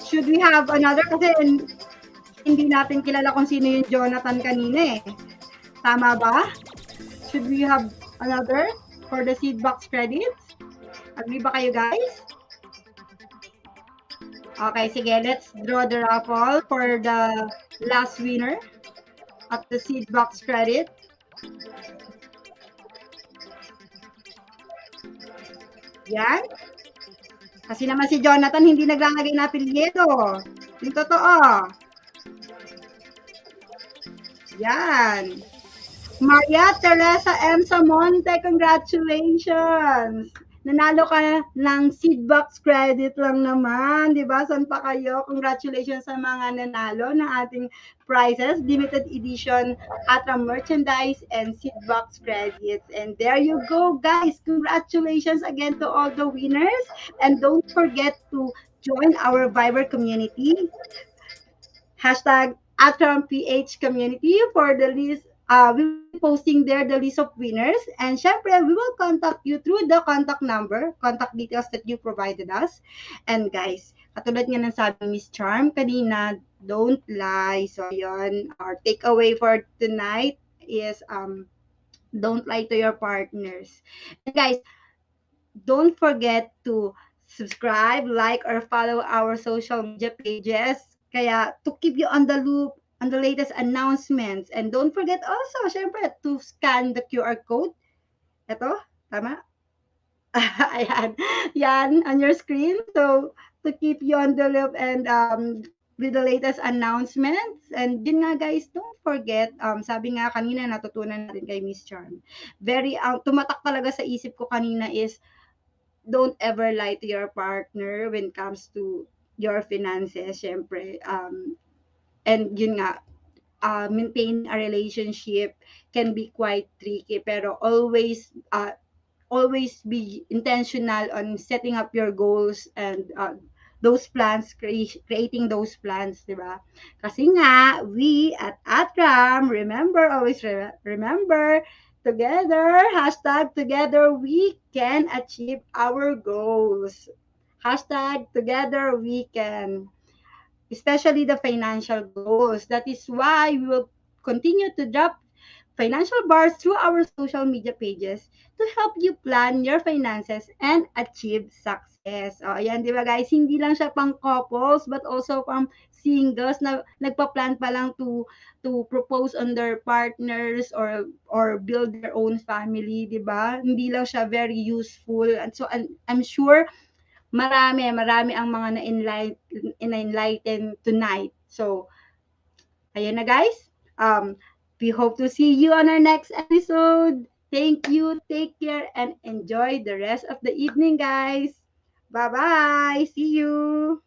Should we have another? Kasi hindi natin kilala kung sino yung Jonathan kanina eh. Tama ba? Should we have another for the seedbox credits? Agree ba kayo, guys? Okay, sige. Let's draw the raffle for the last winner of the seedbox credit. Yan. Kasi naman si Jonathan hindi naglalagay na apelyido. Yung totoo. Yan. Maria Teresa M. Samonte, congratulations! Nanalo ka ng seed box credit lang naman, di ba? Saan pa kayo? Congratulations sa mga nanalo ng ating prizes, limited edition ATRAM merchandise and seed box credits. And there you go, guys. Congratulations again to all the winners. And don't forget to join our Viber community hashtag AtramPH community for the list. We will be posting there the list of winners. And syempre, we will contact you through the contact number, contact details that you provided us. And guys, katulad nga ng sabi ni Miss Charm kanina, don't lie. So, yun, our takeaway for tonight is don't lie to your partners. And guys, don't forget to subscribe, like, or follow our social media pages. Kaya to keep you on the loop on the latest announcements. And don't forget also, syempre, to scan the QR code. Ito, tama? Ayan. Yan, on your screen. So, to keep you on the loop and with the latest announcements. And yun nga guys, don't forget, sabi nga kanina natutunan natin kay Miss Charm. Very, tumatak talaga sa isip ko kanina is don't ever lie to your partner when it comes to your finances, syempre. And yun nga, maintaining a relationship can be quite tricky, pero always be intentional on setting up your goals and those plans, creating those plans, di ba? Kasi nga, we at ATRAM, remember, always remember, together, hashtag together we can achieve our goals. Hashtag together we can, especially the financial goals. That is why we will continue to drop financial bars through our social media pages to help you plan your finances and achieve success. O, ayan, di ba guys? Hindi lang siya pang couples but also pang singles na nagpa-plan pa lang to propose on their partners or build their own family, di ba? Hindi lang siya very useful. And so I'm sure marami ang mga na-enlighten tonight. So, ayun na guys. We hope to see you on our next episode. Thank you, take care, and enjoy the rest of the evening, guys. Bye-bye. See you.